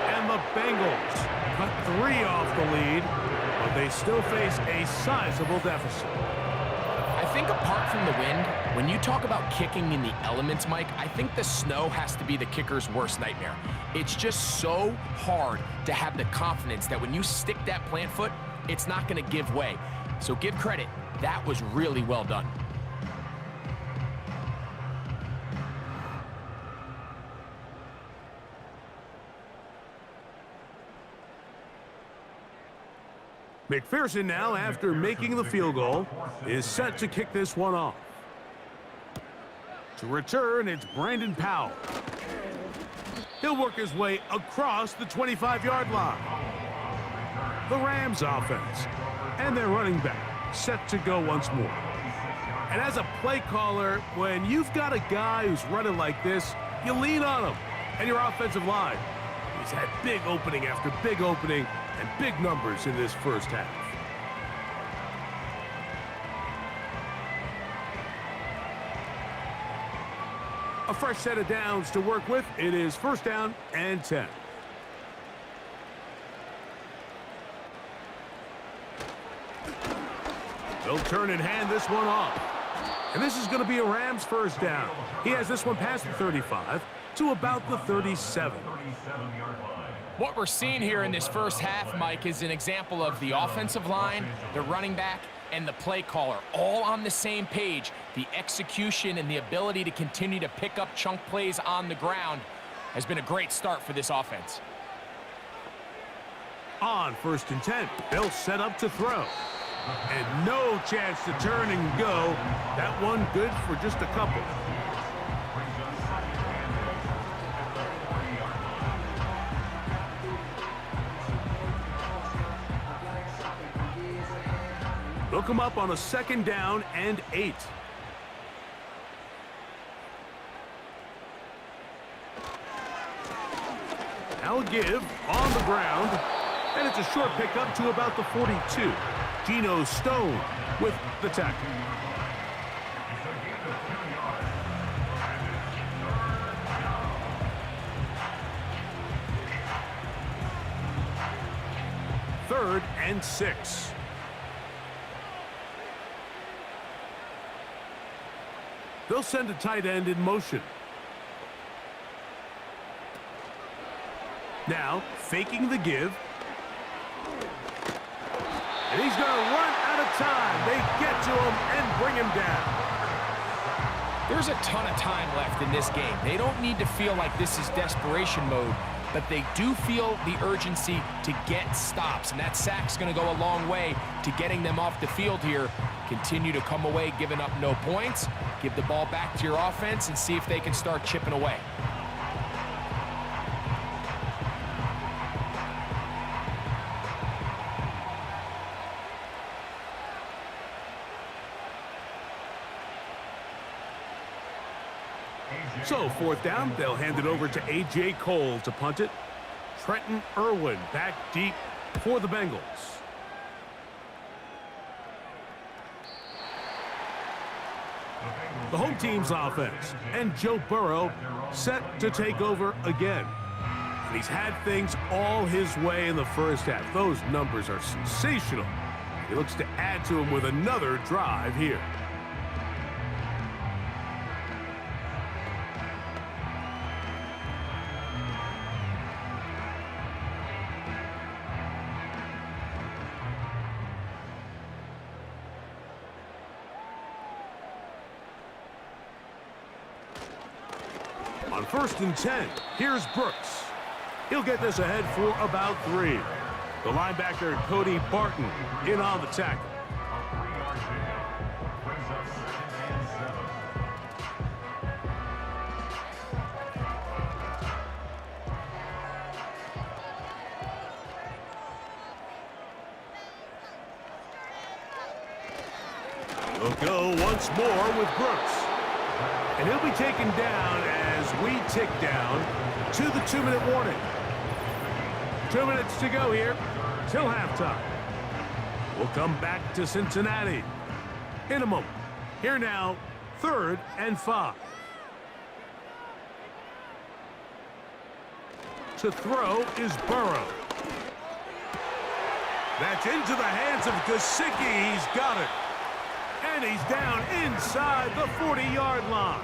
And the Bengals cut 3 off the lead, but they still face a sizable deficit. I think apart from the wind, when you talk about kicking in the elements, Mike, I think the snow has to be the kicker's worst nightmare. It's just so hard to have the confidence that when you stick that plant foot, it's not going to give way. So give credit. That was really well done. McPherson now, after making the field goal, is set to kick this one off. To return, it's Brandon Powell. He'll work his way across the 25-yard line. The Rams offense and their running back set to go once more. And as a play caller, when you've got a guy who's running like this, you lean on him and your offensive line. He's had big opening after big opening and big numbers in this first half. A fresh set of downs to work with. It is 1st down and 10. They'll turn and hand this one off. And this is going to be a Rams 1st down. He has this one past the 35 to about the 37. What we're seeing here in this first half, Mike, is an example of the offensive line, the running back, and the play caller all on the same page. The execution and the ability to continue to pick up chunk plays on the ground has been a great start for this offense. On 1st and 10, they'll set up to throw. And no chance to turn and go. That one good for just a couple. They'll come up on a 2nd down and 8. Now a give on the ground, and it's a short pickup to about the 42. Geno Stone with the tackle. Third and 6. They'll send a tight end in motion. Now, faking the give. And he's going to run out of time. They get to him and bring him down. There's a ton of time left in this game. They don't need to feel like this is desperation mode, but they do feel the urgency to get stops. And that sack's going to go a long way to getting them off the field here. Continue to come away giving up no points. Give the ball back to your offense and see if they can start chipping away. So, 4th down, they'll hand it over to A.J. Cole to punt it. Trenton Irwin back deep for the Bengals. The home team's offense, and Joe Burrow set to take over again. And he's had things all his way in the first half. Those numbers are sensational. He looks to add to them with another drive here. On 1st and 10, here's Brooks. He'll get this ahead for about 3. The linebacker, Cody Barton, in on the tackle. We'll go once more with Brooks. And he'll be taken down as we tick down to the 2-minute warning. 2 minutes to go here till halftime. We'll come back to Cincinnati in a moment. Here now, 3rd and 5. To throw is Burrow. That's into the hands of Gesicki. He's got it. And he's down inside the 40-yard line.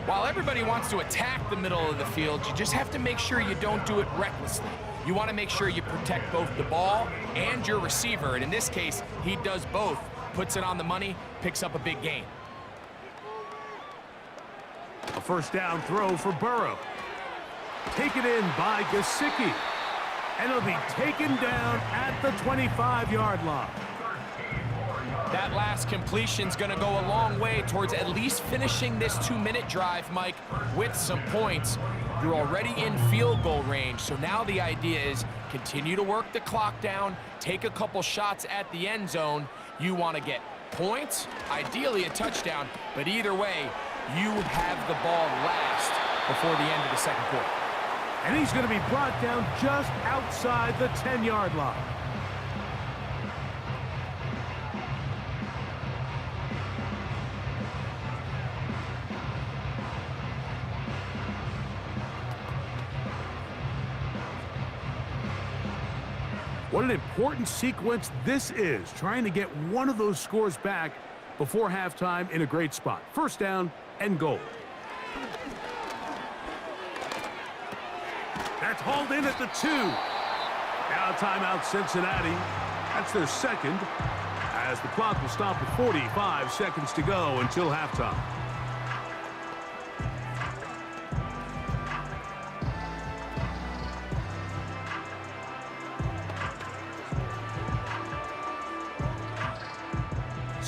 While everybody wants to attack the middle of the field, you just have to make sure you don't do it recklessly. You want to make sure you protect both the ball and your receiver. And in this case, he does both. Puts it on the money, picks up a big gain. A 1st down throw for Burrow. Taken in by Gesicki. And it'll be taken down at the 25-yard line. That last completion's going to go a long way towards at least finishing this 2-minute drive, Mike, with some points. You're already in field goal range, so now the idea is continue to work the clock down, take a couple shots at the end zone. You want to get points, ideally a touchdown, but either way, you have the ball last before the end of the 2nd quarter. And he's going to be brought down just outside the 10-yard line. What an important sequence this is, trying to get one of those scores back before halftime in a great spot. 1st down and goal. That's hauled in at the 2. Now timeout Cincinnati. That's their 2nd, as the clock will stop with 45 seconds to go until halftime.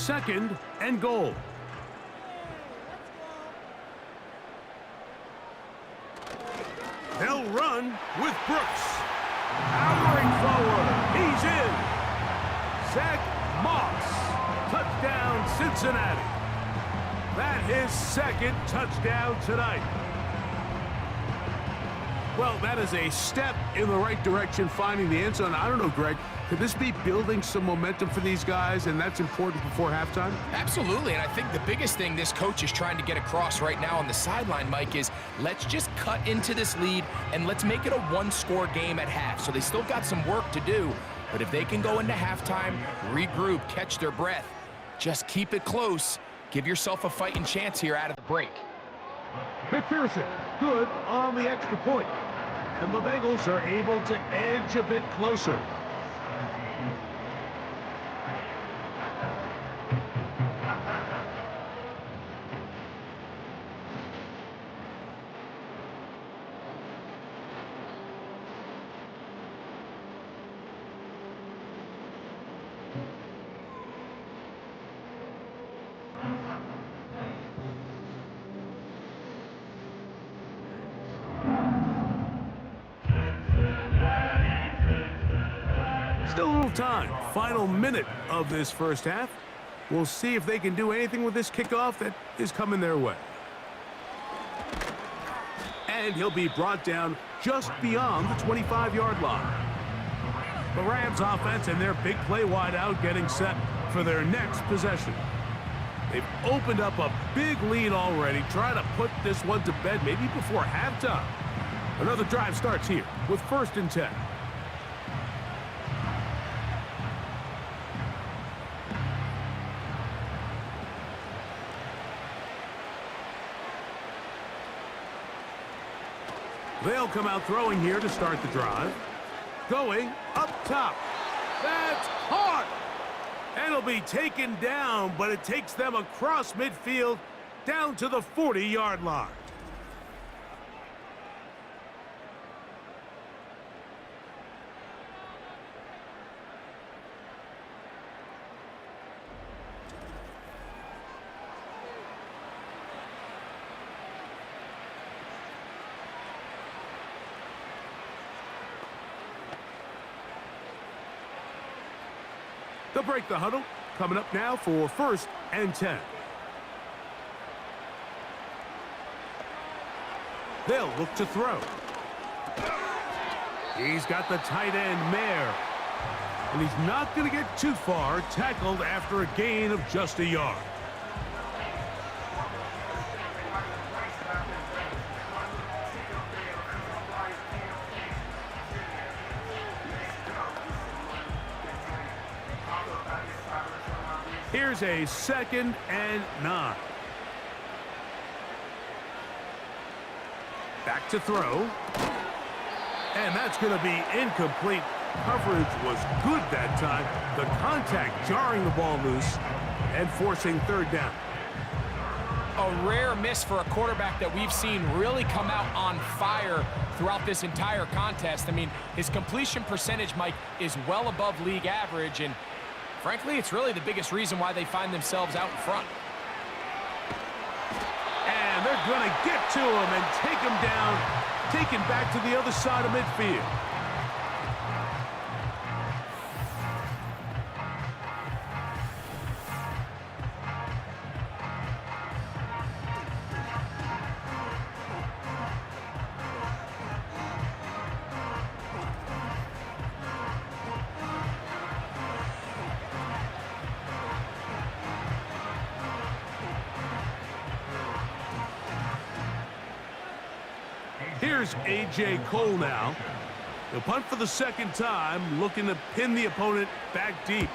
2nd and goal. They'll run with Brooks. Powering forward. He's in. Zach Moss. Touchdown, Cincinnati. That his 2nd touchdown tonight. Well, that is a step in the right direction, finding the end zone. I don't know, Greg, could this be building some momentum for these guys, and that's important before halftime? Absolutely, and I think the biggest thing this coach is trying to get across right now on the sideline, Mike, is let's just cut into this lead and let's make it a one-score game at half. So they still got some work to do, but if they can go into halftime, regroup, catch their breath, just keep it close, give yourself a fighting chance here out of the break. McPherson, good on the extra point. And the Bengals are able to edge a bit closer. Still a little time. Final minute of this first half. We'll see if they can do anything with this kickoff that is coming their way. And he'll be brought down just beyond the 25-yard line. The Rams offense and their big play wideout getting set for their next possession. They've opened up a big lead already, trying to put this one to bed maybe before halftime. Another drive starts here with 1st and 10. They'll come out throwing here to start the drive. Going up top. That's hard. And it'll be taken down, but it takes them across midfield down to the 40-yard line. They'll break the huddle. Coming up now for 1st and 10. They'll look to throw. He's got the tight end, Mayer. And he's not going to get too far, tackled after a gain of just a yard. Here's a 2nd and 9. Back to throw. And that's going to be incomplete. Coverage was good that time. The contact jarring the ball loose and forcing 3rd down. A rare miss for a quarterback that we've seen really come out on fire throughout this entire contest. I mean, his completion percentage, Mike, is well above league average, and frankly, it's really the biggest reason why they find themselves out in front. And they're going to get to him and take him down, taken back to the other side of midfield. Here's A.J. Cole now. He'll punt for the 2nd time, looking to pin the opponent back deep.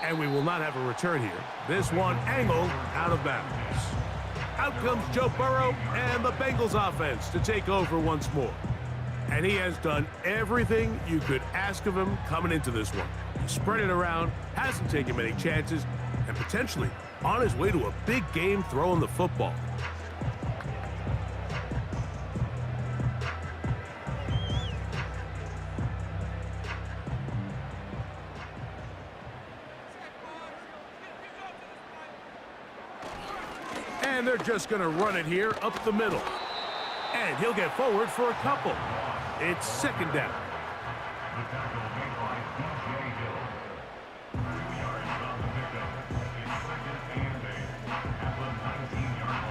And we will not have a return here. This one angled out of bounds. Out comes Joe Burrow and the Bengals offense to take over once more. And he has done everything you could ask of him coming into this one. He spread it around, hasn't taken many chances, and potentially on his way to a big game throwing the football. they're just going to run it here up the middle. And he'll get forward for a couple. It's second down. The tackle made by DJ Hill. 2 yards on the pickup. It's second and 8 at the 19-yard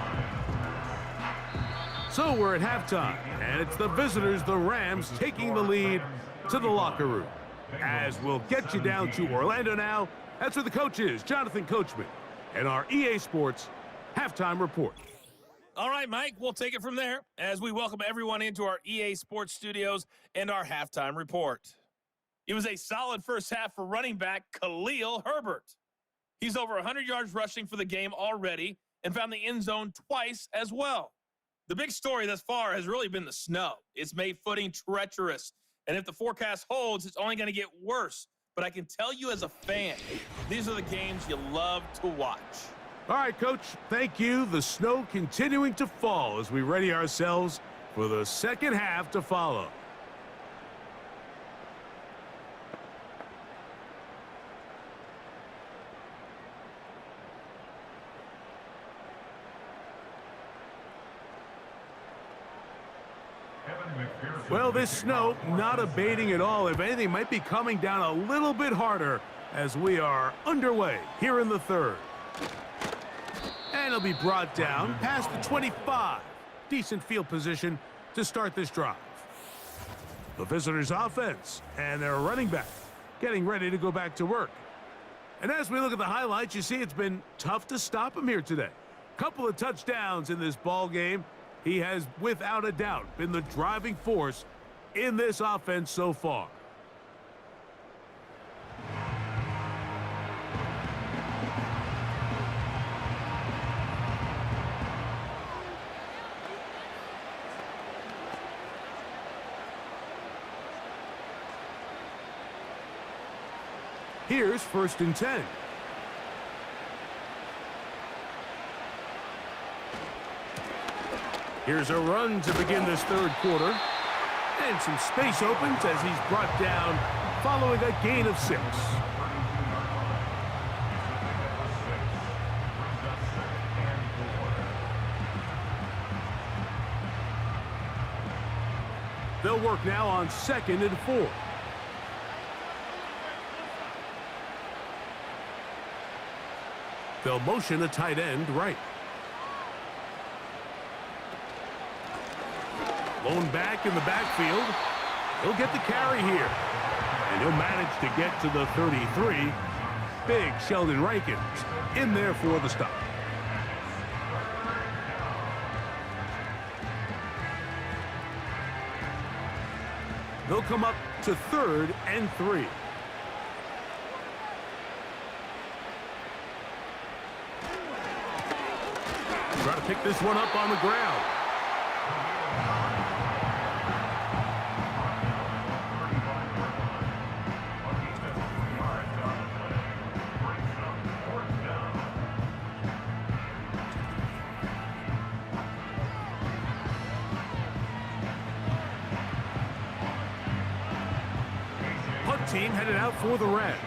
line. So we're at halftime, and it's the visitors, the Rams, taking the lead to the locker room. As we'll get you down to Orlando now, that's where the coach is, Jonathan Coachman, and our EA Sports halftime report. All right, Mike, we'll take it from there as we welcome everyone into our EA Sports studios and our halftime report. It was a solid first half for running back Khalil Herbert. He's over 100 yards rushing for the game already and found the end zone twice as well. The big story thus far has really been the snow. It's made footing treacherous, and if the forecast holds, it's only going to get worse. But I can tell you as a fan, these are the games you love to watch. All right, Coach, thank you. The snow continuing to fall as we ready ourselves for the second half to follow. Well, this snow not abating at all. If anything, might be coming down a little bit harder as we are underway here in the third. And it'll be brought down past the 25. Decent field position to start this drive. The visitors' offense and their running back getting ready to go back to work. And as we look at the highlights, you see it's been tough to stop him here today. Couple of touchdowns in this ball game. He has, without a doubt, been the driving force in this offense so far. Here's 1st and 10. Here's a run to begin this third quarter. And some space opens as he's brought down following a gain of 6. They'll work now on 2nd and 4. They'll motion a tight end right. Lone back in the backfield. He'll get the carry here. And he'll manage to get to the 33. Big Sheldon Rankins in there for the stop. They'll come up to 3rd and 3. Try to pick this one up on the ground. Punt team headed out for the Rams.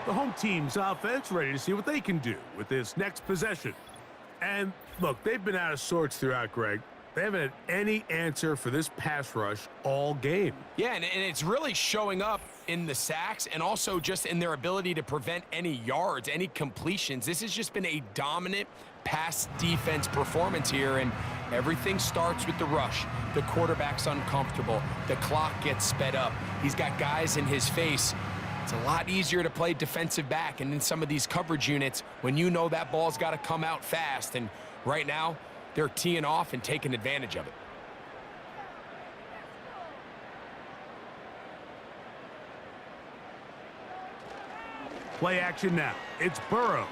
The home team's offense ready to see what they can do with this next possession. And look, they've been out of sorts throughout, Greg. They haven't had any answer for this pass rush all game. Yeah, and it's really showing up in the sacks and also just in their ability to prevent any yards, any completions. This has just been a dominant pass defense performance here, and everything starts with the rush. The quarterback's uncomfortable. The clock gets sped up. He's got guys in his face. It's a lot easier to play defensive back and in some of these coverage units when you know that ball's got to come out fast. And right now, they're teeing off and taking advantage of it. Play action now. It's Burrow.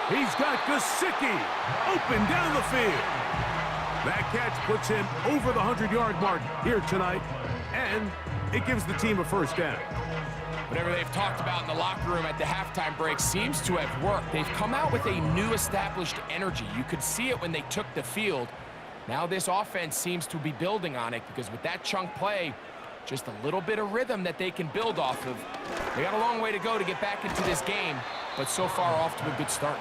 He's got Gesicki open down the field. That catch puts him over the 100-yard mark here tonight, and it gives the team a first down. Whatever they've talked about in the locker room at the halftime break seems to have worked. They've come out with a new established energy. You could see it when they took the field. Now this offense seems to be building on it because with that chunk play, just a little bit of rhythm that they can build off of. They got a long way to go to get back into this game, but so far off to a good start.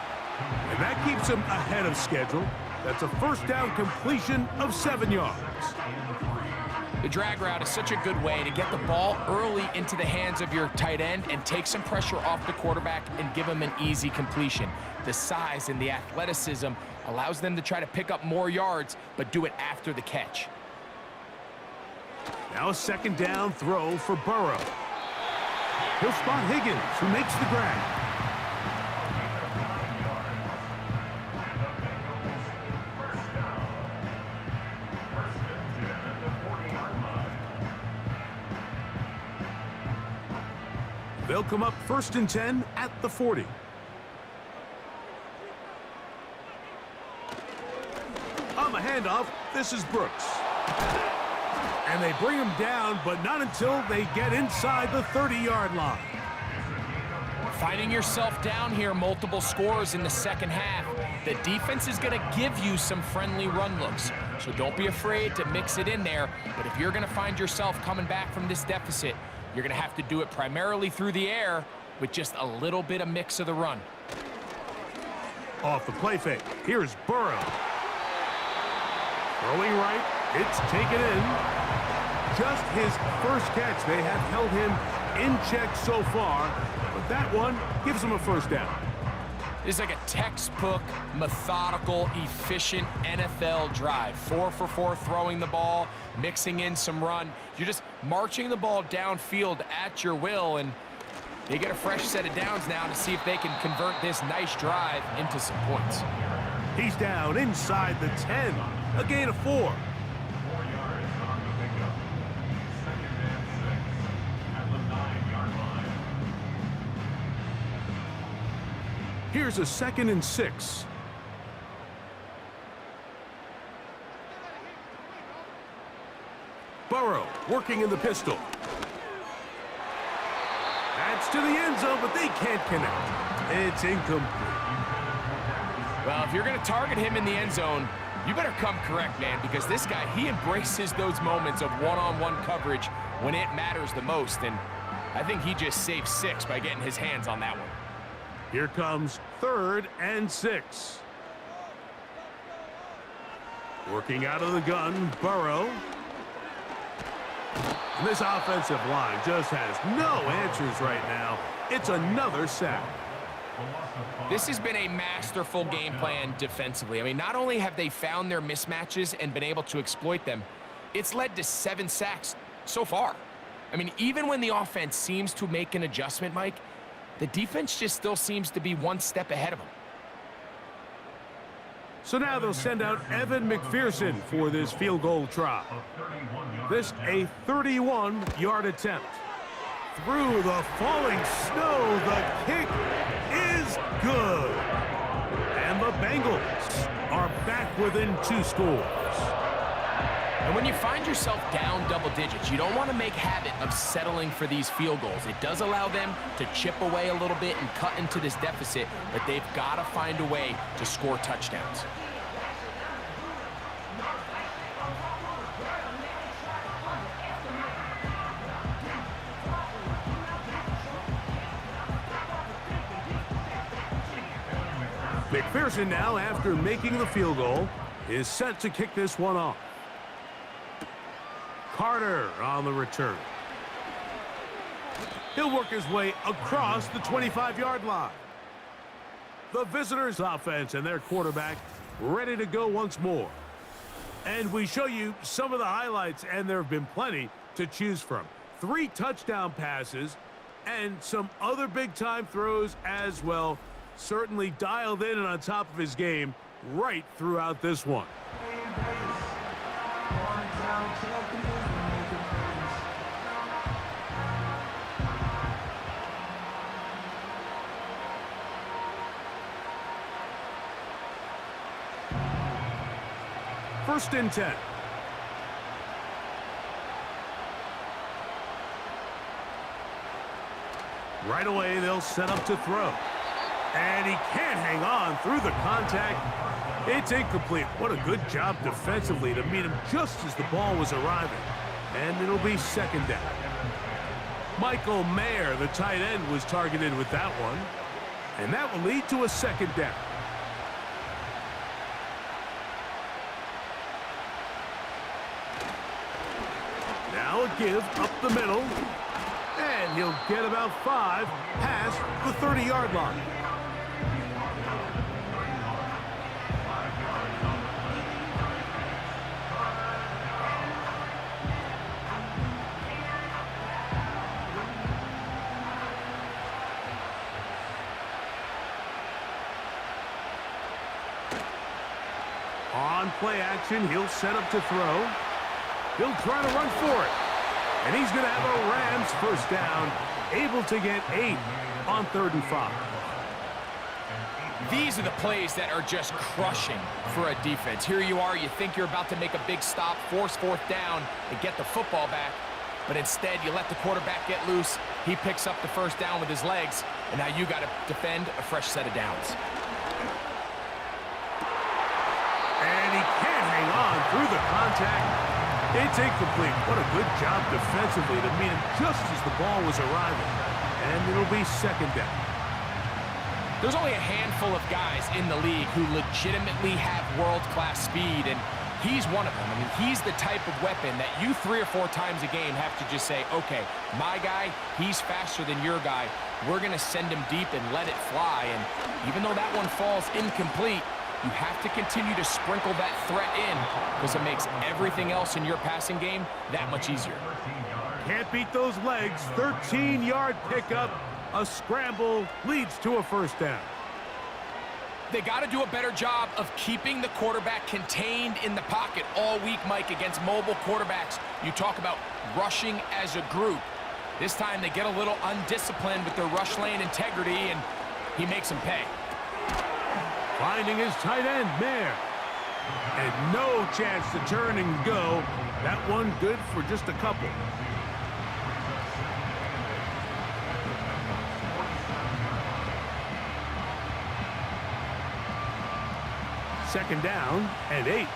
And that keeps them ahead of schedule. That's a first down completion of 7 yards. The drag route is such a good way to get the ball early into the hands of your tight end and take some pressure off the quarterback and give him an easy completion. The size and the athleticism allows them to try to pick up more yards, but do it after the catch. Now a second down throw for Burrow. He'll spot Higgins, who makes the grab. They'll come up 1st and 10 at the 40. On the handoff, this is Brooks. And they bring him down, but not until they get inside the 30-yard line. Finding yourself down here, multiple scores in the second half. The defense is going to give you some friendly run looks, so don't be afraid to mix it in there. But if you're going to find yourself coming back from this deficit, you're going to have to do it primarily through the air with just a little bit of mix of the run. Off the play fake, here's Burrow. Throwing right, it's taken in. Just his first catch. They have held him in check so far, but that one gives him a first down. This is like a textbook, methodical, efficient NFL drive. 4 for 4 throwing the ball, mixing in some run. You're just marching the ball downfield at your will, and they get a fresh set of downs now to see if they can convert this nice drive into some points. He's down inside the 10, a gain of 4. 4 yards on the pickup. 2nd and 6 at the 9-yard line. Here's a 2nd and 6. Burrow working in the pistol. That's to the end zone, but they can't connect. It's incomplete. Well, if you're going to target him in the end zone, you better come correct, man, because this guy, he embraces those moments of one-on-one coverage when it matters the most, and I think he just saved 6 by getting his hands on that one. Here comes 3rd and 6. Working out of the gun, Burrow. And this offensive line just has no answers right now. It's another sack. This has been a masterful game plan defensively. I mean, not only have they found their mismatches and been able to exploit them, it's led to 7 sacks so far. I mean, even when the offense seems to make an adjustment, Mike, the defense just still seems to be one step ahead of them. So now they'll send out Evan McPherson for this field goal try. This a 31-yard attempt. Through the falling snow, the kick is good. And the Bengals are back within 2 scores. And when you find yourself down double digits, you don't want to make habit of settling for these field goals. It does allow them to chip away a little bit and cut into this deficit, but they've got to find a way to score touchdowns. McPherson now, after making the field goal, is set to kick this one off. Carter on the return. He'll work his way across the 25-yard line. The visitors' offense and their quarterback ready to go once more. And we show you some of the highlights, and there have been plenty to choose from. 3 touchdown passes and some other big-time throws as well. Certainly dialed in and on top of his game right throughout this one. First and 10. Right away, they'll set up to throw. And he can't hang on through the contact. It's incomplete. What a good job defensively to meet him just as the ball was arriving. And it'll be second down. Michael Mayer, the tight end, was targeted with that one. And that will lead to a second down. Now a give up the middle. And he'll get about 5 past the 30-yard line. On play action, he'll set up to throw. He'll try to run for it. And he's going to have a Rams first down, able to get 8 on 3rd and 5. These are the plays that are just crushing for a defense. Here you are, you think you're about to make a big stop, force 4th down, and get the football back. But instead, you let the quarterback get loose. He picks up the first down with his legs, and now you got to defend a fresh set of downs. And he can't hang on through the contact. It's incomplete. What a good job defensively to meet him just as the ball was arriving. And it'll be second down. There's only a handful of guys in the league who legitimately have world-class speed, and he's one of them. I mean, he's the type of weapon that you 3 or 4 times a game have to just say, okay, my guy, he's faster than your guy. We're going to send him deep and let it fly. And even though that one falls incomplete, you have to continue to sprinkle that threat in because it makes everything else in your passing game that much easier. Can't beat those legs. 13-yard pickup. A scramble leads to a first down. They got to do a better job of keeping the quarterback contained in the pocket all week, Mike, against mobile quarterbacks. You talk about rushing as a group. This time they get a little undisciplined with their rush lane integrity, and he makes them pay. Finding his tight end, Mayer. And no chance to turn and go. That one good for just a couple. Second down and 8.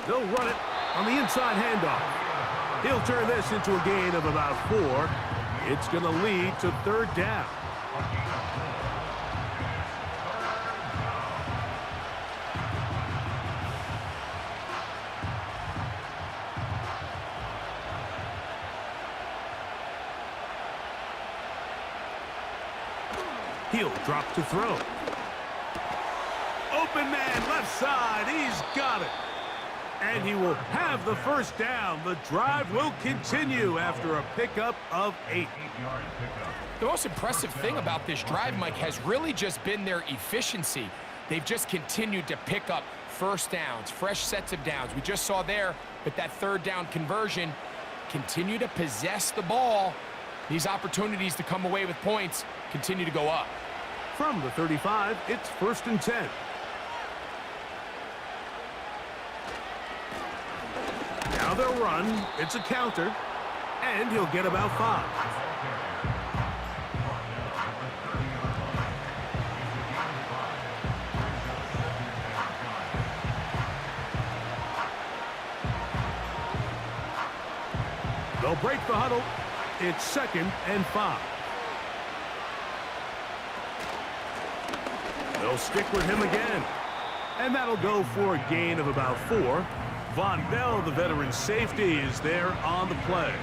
They'll run it on the inside handoff. He'll turn this into a gain of about 4. It's going to lead to 3rd down. He'll drop to throw. Open man, left side. He's got it. And he will have the first down. The drive will continue after a pickup of 8. The most impressive thing about this drive, Mike, has really just been their efficiency. They've just continued to pick up first downs, fresh sets of downs. We just saw there with that 3rd down conversion, continue to possess the ball. These opportunities to come away with points continue to go up. From the 35, it's 1st and 10. Now they'll run. It's a counter. And he'll get about 5. They'll break the huddle. It's 2nd and 5. They'll stick with him again. And that'll go for a gain of about 4. Von Bell, the veteran safety, is there on the play.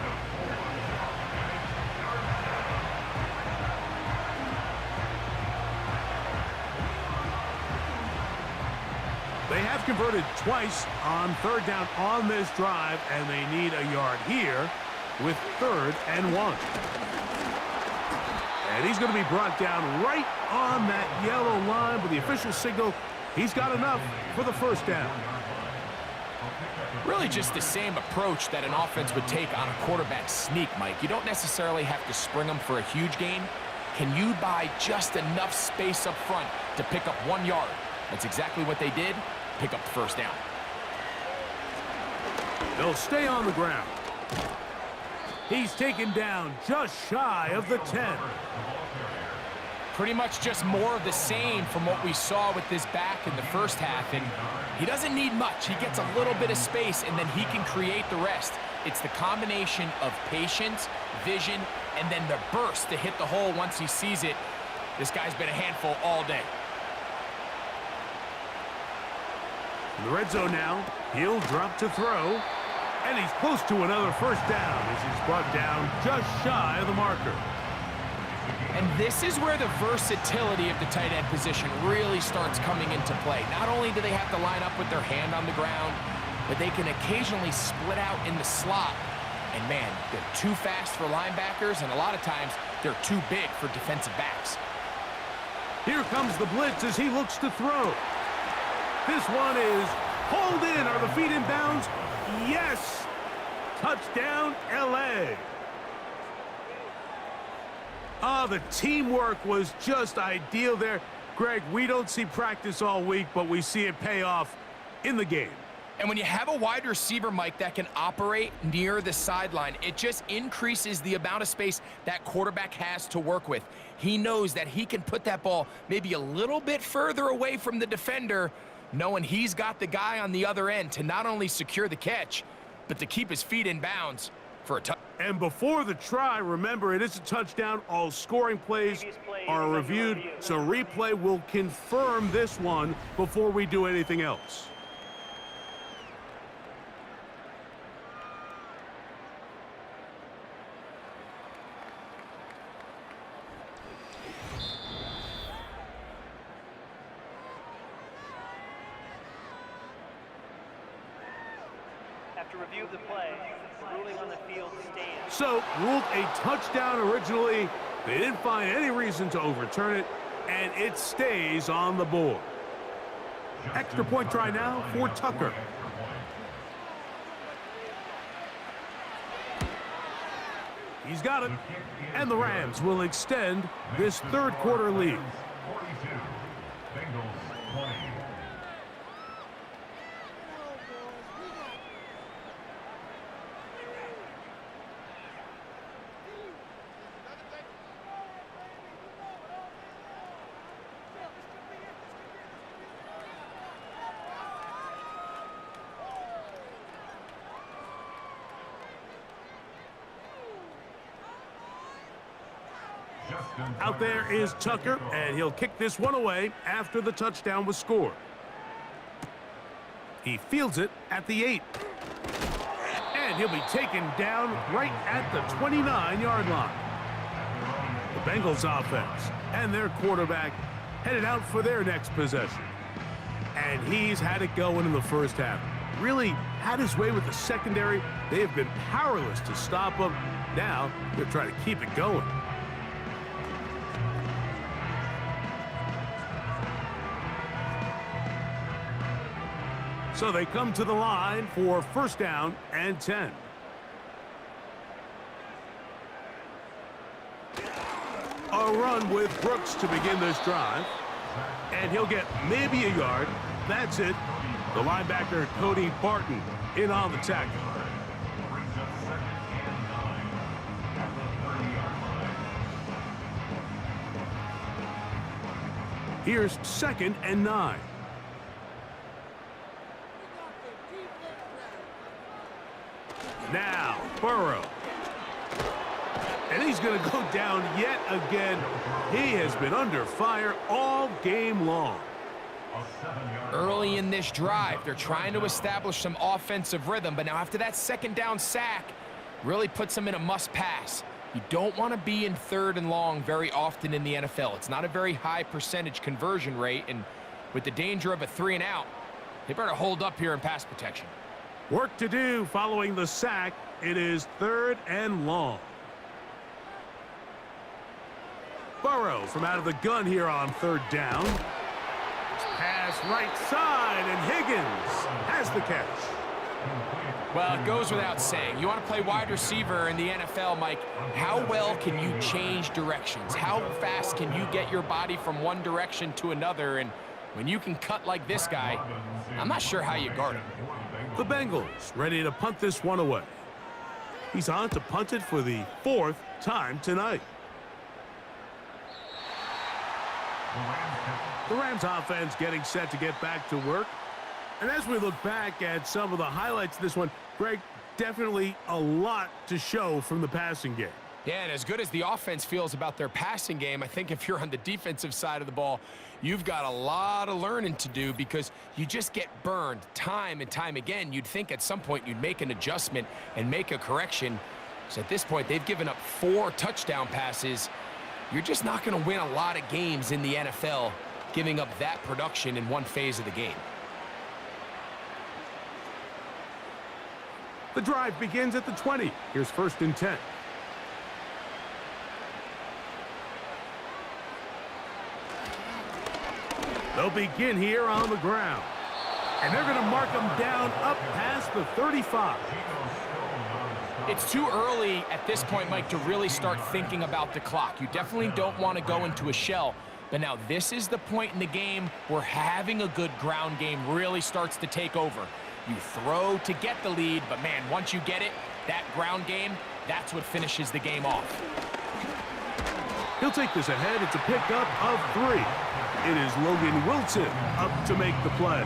They have converted twice on 3rd down on this drive, and they need a yard here with 3rd and 1. And he's going to be brought down right on that yellow line with the official signal. He's got enough for the first down. Really just the same approach that an offense would take on a quarterback sneak, Mike. You don't necessarily have to spring them for a huge gain. Can you buy just enough space up front to pick up 1 yard? That's exactly what they did. Pick up the first down. They'll stay on the ground. He's taken down just shy of the 10. Pretty much just more of the same from what we saw with this back in the first half. And he doesn't need much. He gets a little bit of space, and then he can create the rest. It's the combination of patience, vision, and then the burst to hit the hole once he sees it. This guy's been a handful all day. In the red zone now, he'll drop to throw. And he's close to another first down as he's brought down just shy of the marker. And this is where the versatility of the tight end position really starts coming into play. Not only do they have to line up with their hand on the ground, but they can occasionally split out in the slot. And man, they're too fast for linebackers, and a lot of times they're too big for defensive backs. Here comes the blitz as he looks to throw. This one is hauled in. Are the feet in bounds? Yes! Touchdown, LA. The teamwork was just ideal there. Greg, we don't see practice all week, but we see it pay off in the game. And when you have a wide receiver, Mike, that can operate near the sideline, it just increases the amount of space that quarterback has to work with. He knows that he can put that ball maybe a little bit further away from the defender, knowing he's got the guy on the other end to not only secure the catch, but to keep his feet in bounds for a touchdown. And before the try, remember, it is a touchdown. All scoring plays are reviewed, so replay will confirm this one before we do anything else. After review of the play, the ruling on the field stands. So, ruled a touchdown originally. They didn't find any reason to overturn it, and it stays on the board. Extra point try now for Tucker. He's got it, and the Rams will extend this third quarter lead. 42, Bengals 20. Out there is Tucker, and he'll kick this one away after the touchdown was scored. He fields it at the 8. And he'll be taken down right at the 29-yard line. The Bengals offense and their quarterback headed out for their next possession. And he's had it going in the first half. Really had his way with the secondary. They have been powerless to stop him. Now they're trying to keep it going. So they come to the line for first down and 10. A run with Brooks to begin this drive. And he'll get maybe a yard. That's it. The linebacker, Cody Barton, in on the tackle. Here's second and 9. Now, Burrow. And he's going to go down yet again. He has been under fire all game long. Early in this drive, they're trying to establish some offensive rhythm, but now after that second down sack, really puts them in a must-pass. You don't want to be in third and long very often in the NFL. It's not a very high percentage conversion rate, and with the danger of a 3-and-out, they better hold up here in pass protection. Work to do following the sack. It is third and long. Burrow from out of the gun here on third down. Pass right side, and Higgins has the catch. Well, it goes without saying. You want to play wide receiver in the NFL, Mike, how well can you change directions? How fast can you get your body from one direction to another? And when you can cut like this guy, I'm not sure how you guard him. The Bengals ready to punt this one away. He's on to punt it for the 4th time tonight. The Rams offense getting set to get back to work. And as we look back at some of the highlights of this one, Greg, definitely a lot to show from the passing game. Yeah, and as good as the offense feels about their passing game, I think if you're on the defensive side of the ball, you've got a lot of learning to do because you just get burned time and time again. You'd think at some point you'd make an adjustment and make a correction. So at this point, they've given up 4 touchdown passes. You're just not going to win a lot of games in the NFL giving up that production in one phase of the game. The drive begins at the 20. Here's 1st and 10. They'll begin here on the ground. And they're going to mark them down up past the 35. It's too early at this point, Mike, to really start thinking about the clock. You definitely don't want to go into a shell. But now this is the point in the game where having a good ground game really starts to take over. You throw to get the lead, but man, once you get it, that ground game, that's what finishes the game off. He'll take this ahead. It's a pickup of 3. It is Logan Wilson up to make the play.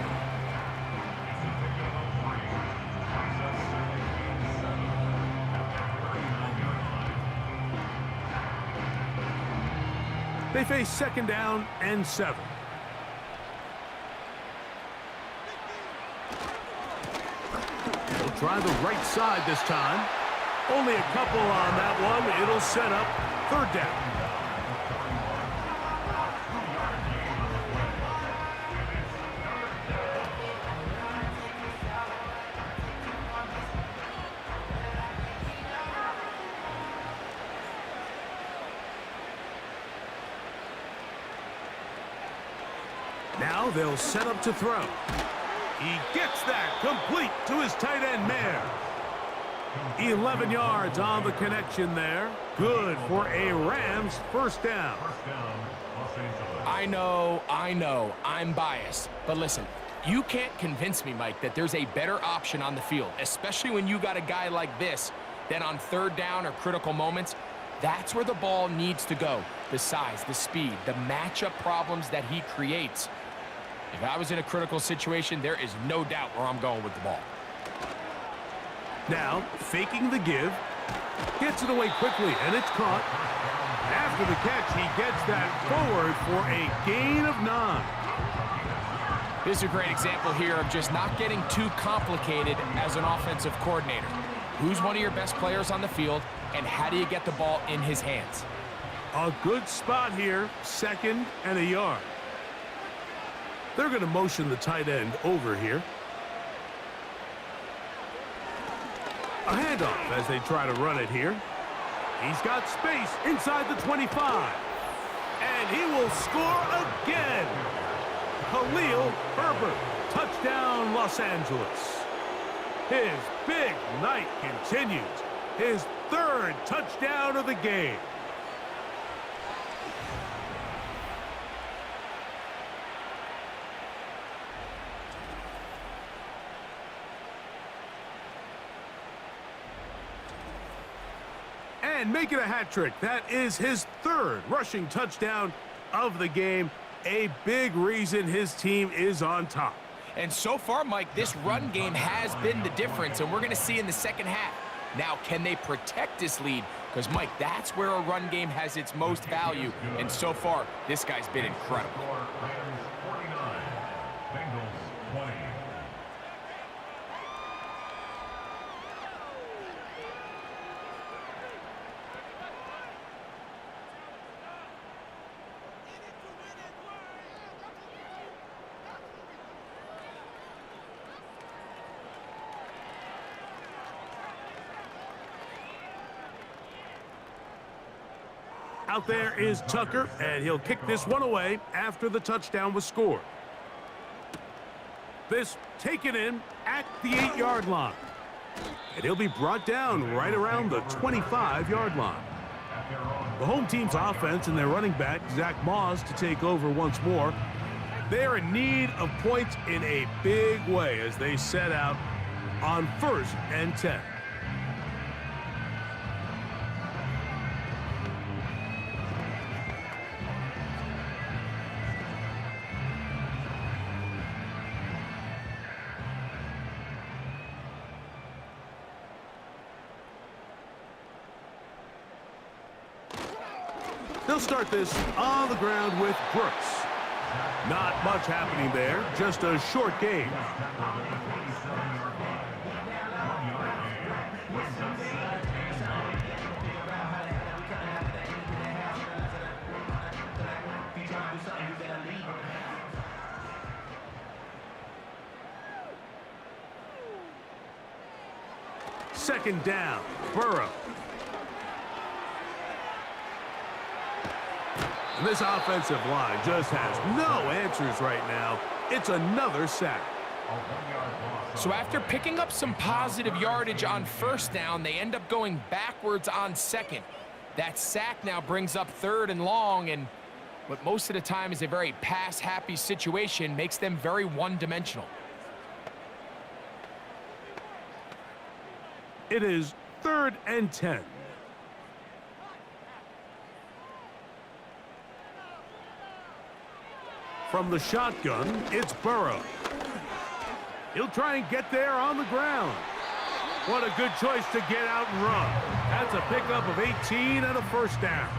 They face 2nd down and 7. They'll try the right side this time. Only a couple on that one. It'll set up 3rd down. Now they'll set up to throw. He gets that complete to his tight end, Mayer. 11 yards on the connection there. Good for a Rams 1st down. I know, I'm biased. But listen, you can't convince me, Mike, that there's a better option on the field, especially when you got a guy like this, that on 3rd down or critical moments, that's where the ball needs to go. The size, the speed, the matchup problems that he creates. If I was in a critical situation, there is no doubt where I'm going with the ball. Now, faking the give. Gets it away quickly, and it's caught. After the catch, he gets that forward for a gain of 9. This is a great example here of just not getting too complicated as an offensive coordinator. Who's one of your best players on the field, and how do you get the ball in his hands? A good spot here, 2nd and a yard. They're going to motion the tight end over here. A handoff as they try to run it here. He's got space inside the 25. And he will score again. Khalil Herbert, touchdown Los Angeles. His big night continues. His 3rd touchdown of the game. And making a hat trick. That is his 3rd rushing touchdown of the game. A big reason his team is on top. And so far, Mike, this run game has been the difference, and we're going to see in the 2nd half. Now, can they protect this lead? Because, Mike, that's where a run game has its most value, and so far, this guy's been incredible. Rams 49, Bengals 20. Out there is Tucker, and he'll kick this one away after the touchdown was scored. This taken in at the 8-yard line. And he'll be brought down right around the 25-yard line. The home team's offense and their running back, Zach Moss, to take over once more. They're in need of points in a big way as they set out on 1st and 10. They'll start this on the ground with Brooks. Not much happening there, just a short game. Second down, Burrow. And this offensive line just has no answers right now. It's another sack. So after picking up some positive yardage on first down, they end up going backwards on second. That sack now brings up third and long, and what most of the time is a very pass-happy situation makes them very one-dimensional. It is 3rd and 10. From the shotgun, it's Burrow. He'll try and get there on the ground. What a good choice to get out and run. That's a pickup of 18 and a first down.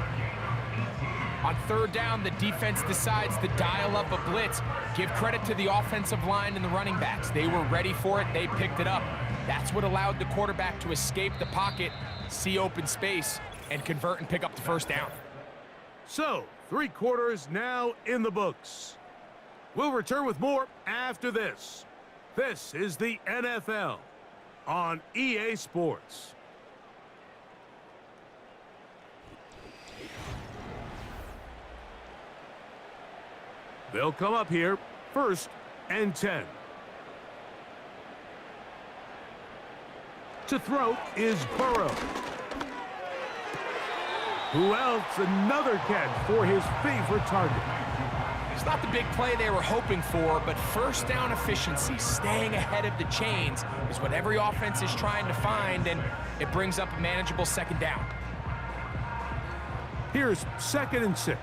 On third down, the defense decides to dial up a blitz. Give credit to the offensive line and the running backs. They were ready for it. They picked it up. That's what allowed the quarterback to escape the pocket, see open space, and convert and pick up the first down. So, 3 quarters now in the books. We'll return with more after this. This is the NFL on EA Sports. They'll come up here, 1st and 10. To throw is Burrow. Who else? Another catch for his favorite target. It's not the big play they were hoping for, but first down efficiency, staying ahead of the chains, is what every offense is trying to find, and it brings up a manageable second down. Here's 2nd and 6.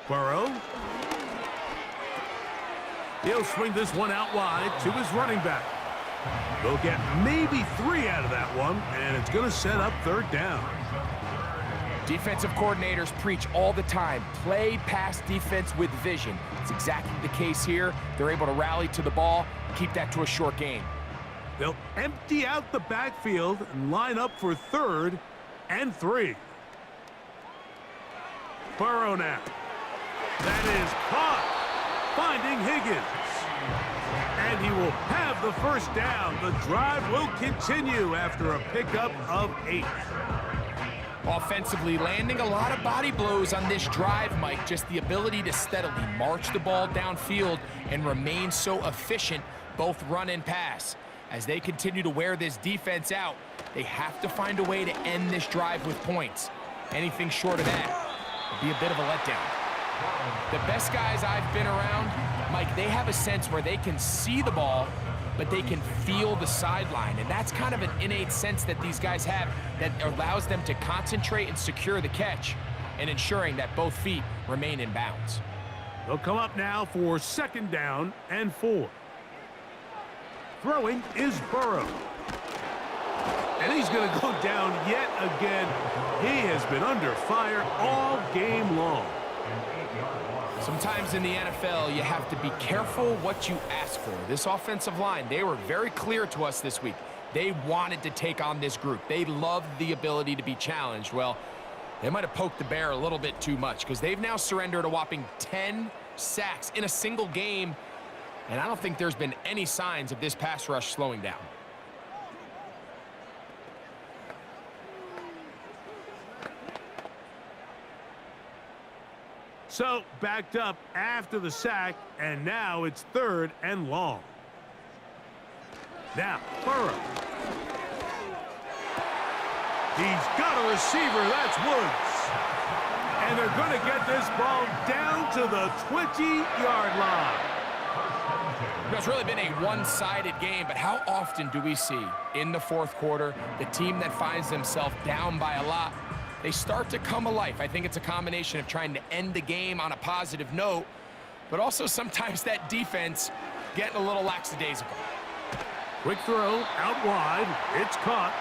Burrow. He'll swing this one out wide to his running back. They'll get maybe 3 out of that one, and it's going to set up 3rd down. Defensive coordinators preach all the time, play pass defense with vision. It's exactly the case here. They're able to rally to the ball, keep that to a short gain. They'll empty out the backfield and line up for 3rd and 3. Burrow now. That is caught, finding Higgins. And he will have the first down. The drive will continue after a pickup of 8. Offensively, landing a lot of body blows on this drive, Mike. Just the ability to steadily march the ball downfield and remain so efficient, both run and pass. As they continue to wear this defense out, they have to find a way to end this drive with points. Anything short of that would be a bit of a letdown. The best guys I've been around, Mike, they have a sense where they can see the ball, but they can feel the sideline. And that's kind of an innate sense that these guys have that allows them to concentrate and secure the catch and ensuring that both feet remain in bounds. They'll come up now for 2nd down and 4. Throwing is Burrow. And he's going to go down yet again. He has been under fire all game long. Sometimes in the NFL, you have to be careful what you ask for. This offensive line, they were very clear to us this week. They wanted to take on this group. They loved the ability to be challenged. Well, they might have poked the bear a little bit too much because they've now surrendered a whopping 10 sacks in a single game, and I don't think there's been any signs of this pass rush slowing down. So, backed up after the sack, and now it's 3rd and long. Now, Burrow. He's got a receiver, that's Woods. And they're going to get this ball down to the 20-yard line. It's really been a one-sided game, but how often do we see in the 4th quarter the team that finds themselves down by a lot, they start to come alive? I think it's a combination of trying to end the game on a positive note, but also sometimes that defense getting a little lackadaisical. Quick throw out wide. It's caught.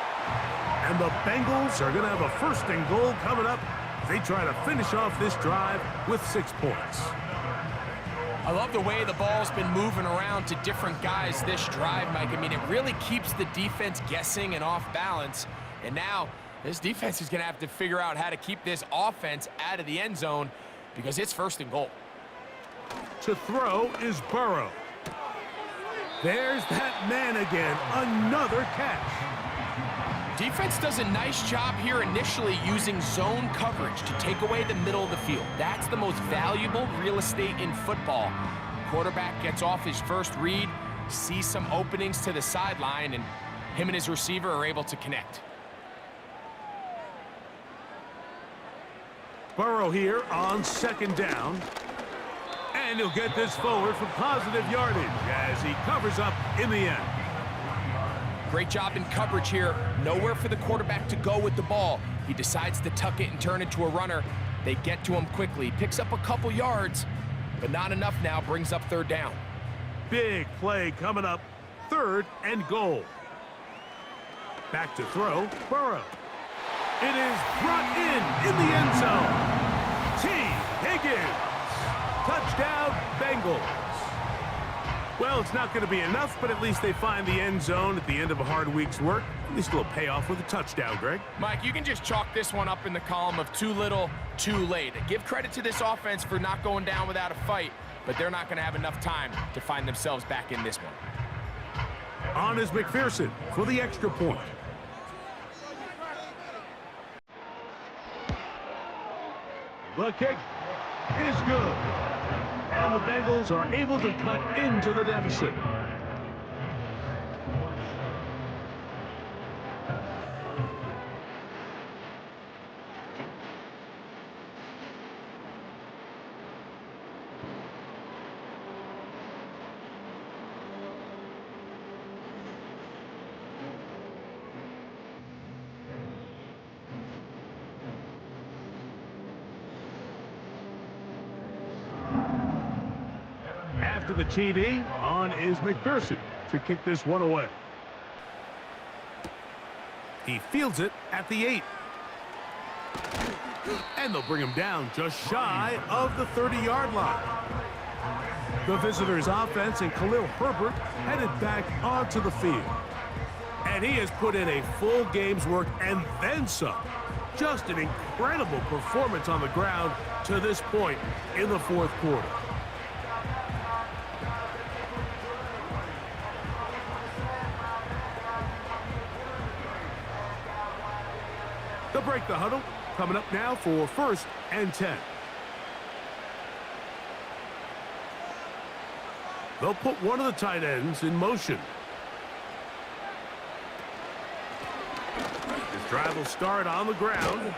And the Bengals are going to have a first and goal coming up. They try to finish off this drive with 6 points. I love the way the ball's been moving around to different guys this drive, Mike. I mean, it really keeps the defense guessing and off balance. And now this defense is going to have to figure out how to keep this offense out of the end zone because it's first and goal. To throw is Burrow. There's that man again. Another catch. Defense does a nice job here initially using zone coverage to take away the middle of the field. That's the most valuable real estate in football. Quarterback gets off his first read, sees some openings to the sideline, and him and his receiver are able to connect. Burrow here on second down. And he'll get this forward for positive yardage as he covers up in the end. Great job in coverage here. Nowhere for the quarterback to go with the ball. He decides to tuck it and turn it to a runner. They get to him quickly. Picks up a couple yards, but not enough now. Brings up third down. Big play coming up. Third and goal. Back to throw. Burrow. It is brought in the end zone. T. Higgins. Touchdown, Bengals. Well, it's not going to be enough, but at least they find the end zone at the end of a hard week's work. At least it'll pay off with a touchdown, Greg. Mike, you can just chalk this one up in the column of too little, too late. Give credit to this offense for not going down without a fight, but they're not going to have enough time to find themselves back in this one. On is McPherson for the extra point. The kick is good. And the Bengals are able to cut into the deficit. After the TD, on is McPherson to kick this one away. He fields it at the 8. And they'll bring him down just shy of the 30-yard line. The visitors' offense and Khalil Herbert headed back onto the field. And he has put in a full game's work and then some. Just an incredible performance on the ground to this point in the fourth quarter. They'll break the huddle. Coming up now for first and 10. They'll put one of the tight ends in motion. His drive will start on the ground.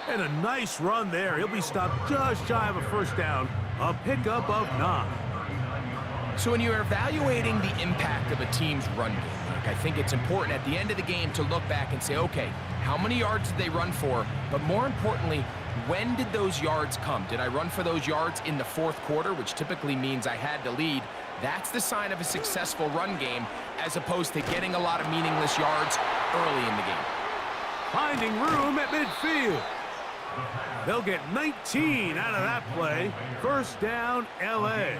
And a nice run there. He'll be stopped just shy of a first down. A pickup of 9. So when you're evaluating the impact of a team's run game, I think it's important at the end of the game to look back and say, okay, how many yards did they run for? But more importantly, when did those yards come? Did I run for those yards in the fourth quarter, which typically means I had to lead? That's the sign of a successful run game, as opposed to getting a lot of meaningless yards early in the game. Finding room at midfield. They'll get 19 out of that play. First down, L.A.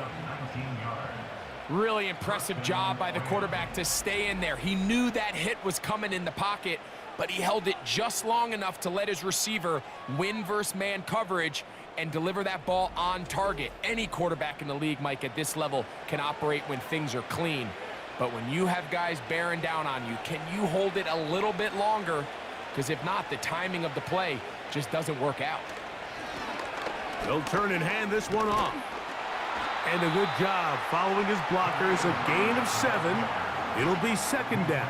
Really impressive job by the quarterback to stay in there. He knew that hit was coming in the pocket, but he held it just long enough to let his receiver win versus man coverage and deliver that ball on target. Any quarterback in the league, Mike, at this level can operate when things are clean. But when you have guys bearing down on you, can you hold it a little bit longer? Because if not, the timing of the play just doesn't work out. They'll turn and hand this one off. And a good job following his blockers. A gain of 7. It'll be second down.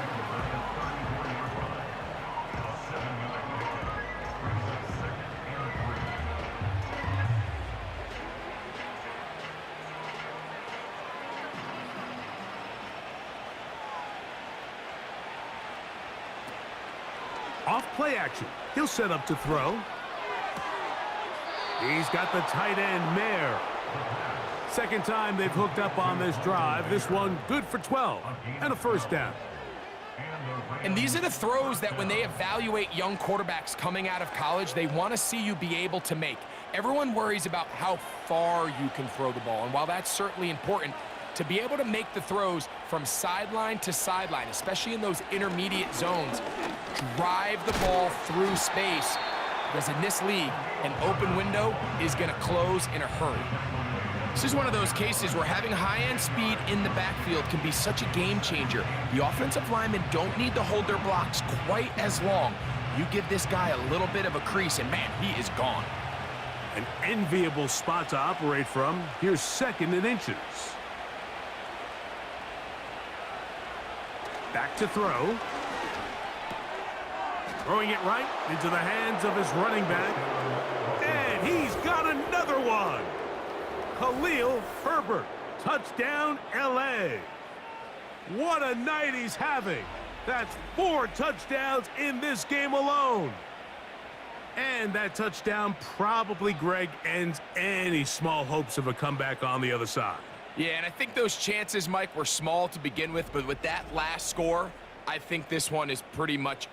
Off play action. He'll set up to throw. He's got the tight end, Mayer. Second time they've hooked up on this drive. This one good for 12 and a first down. And these are the throws that when they evaluate young quarterbacks coming out of college, they want to see you be able to make. Everyone worries about how far you can throw the ball. And while that's certainly important, to be able to make the throws from sideline to sideline, especially in those intermediate zones, drive the ball through space, because in this league, an open window is going to close in a hurry. This is one of those cases where having high-end speed in the backfield can be such a game changer. The offensive linemen don't need to hold their blocks quite as long. You give this guy a little bit of a crease, and man, he is gone. An enviable spot to operate from. Here's 2nd and inches. Back to throw. Throwing it right into the hands of his running back. And he's got another one. Khalil Herbert. Touchdown, L.A. What a night he's having. That's 4 touchdowns in this game alone. And that touchdown probably, Greg, ends any small hopes of a comeback on the other side. Yeah, and I think those chances, Mike, were small to begin with, but with that last score, I think this one is pretty much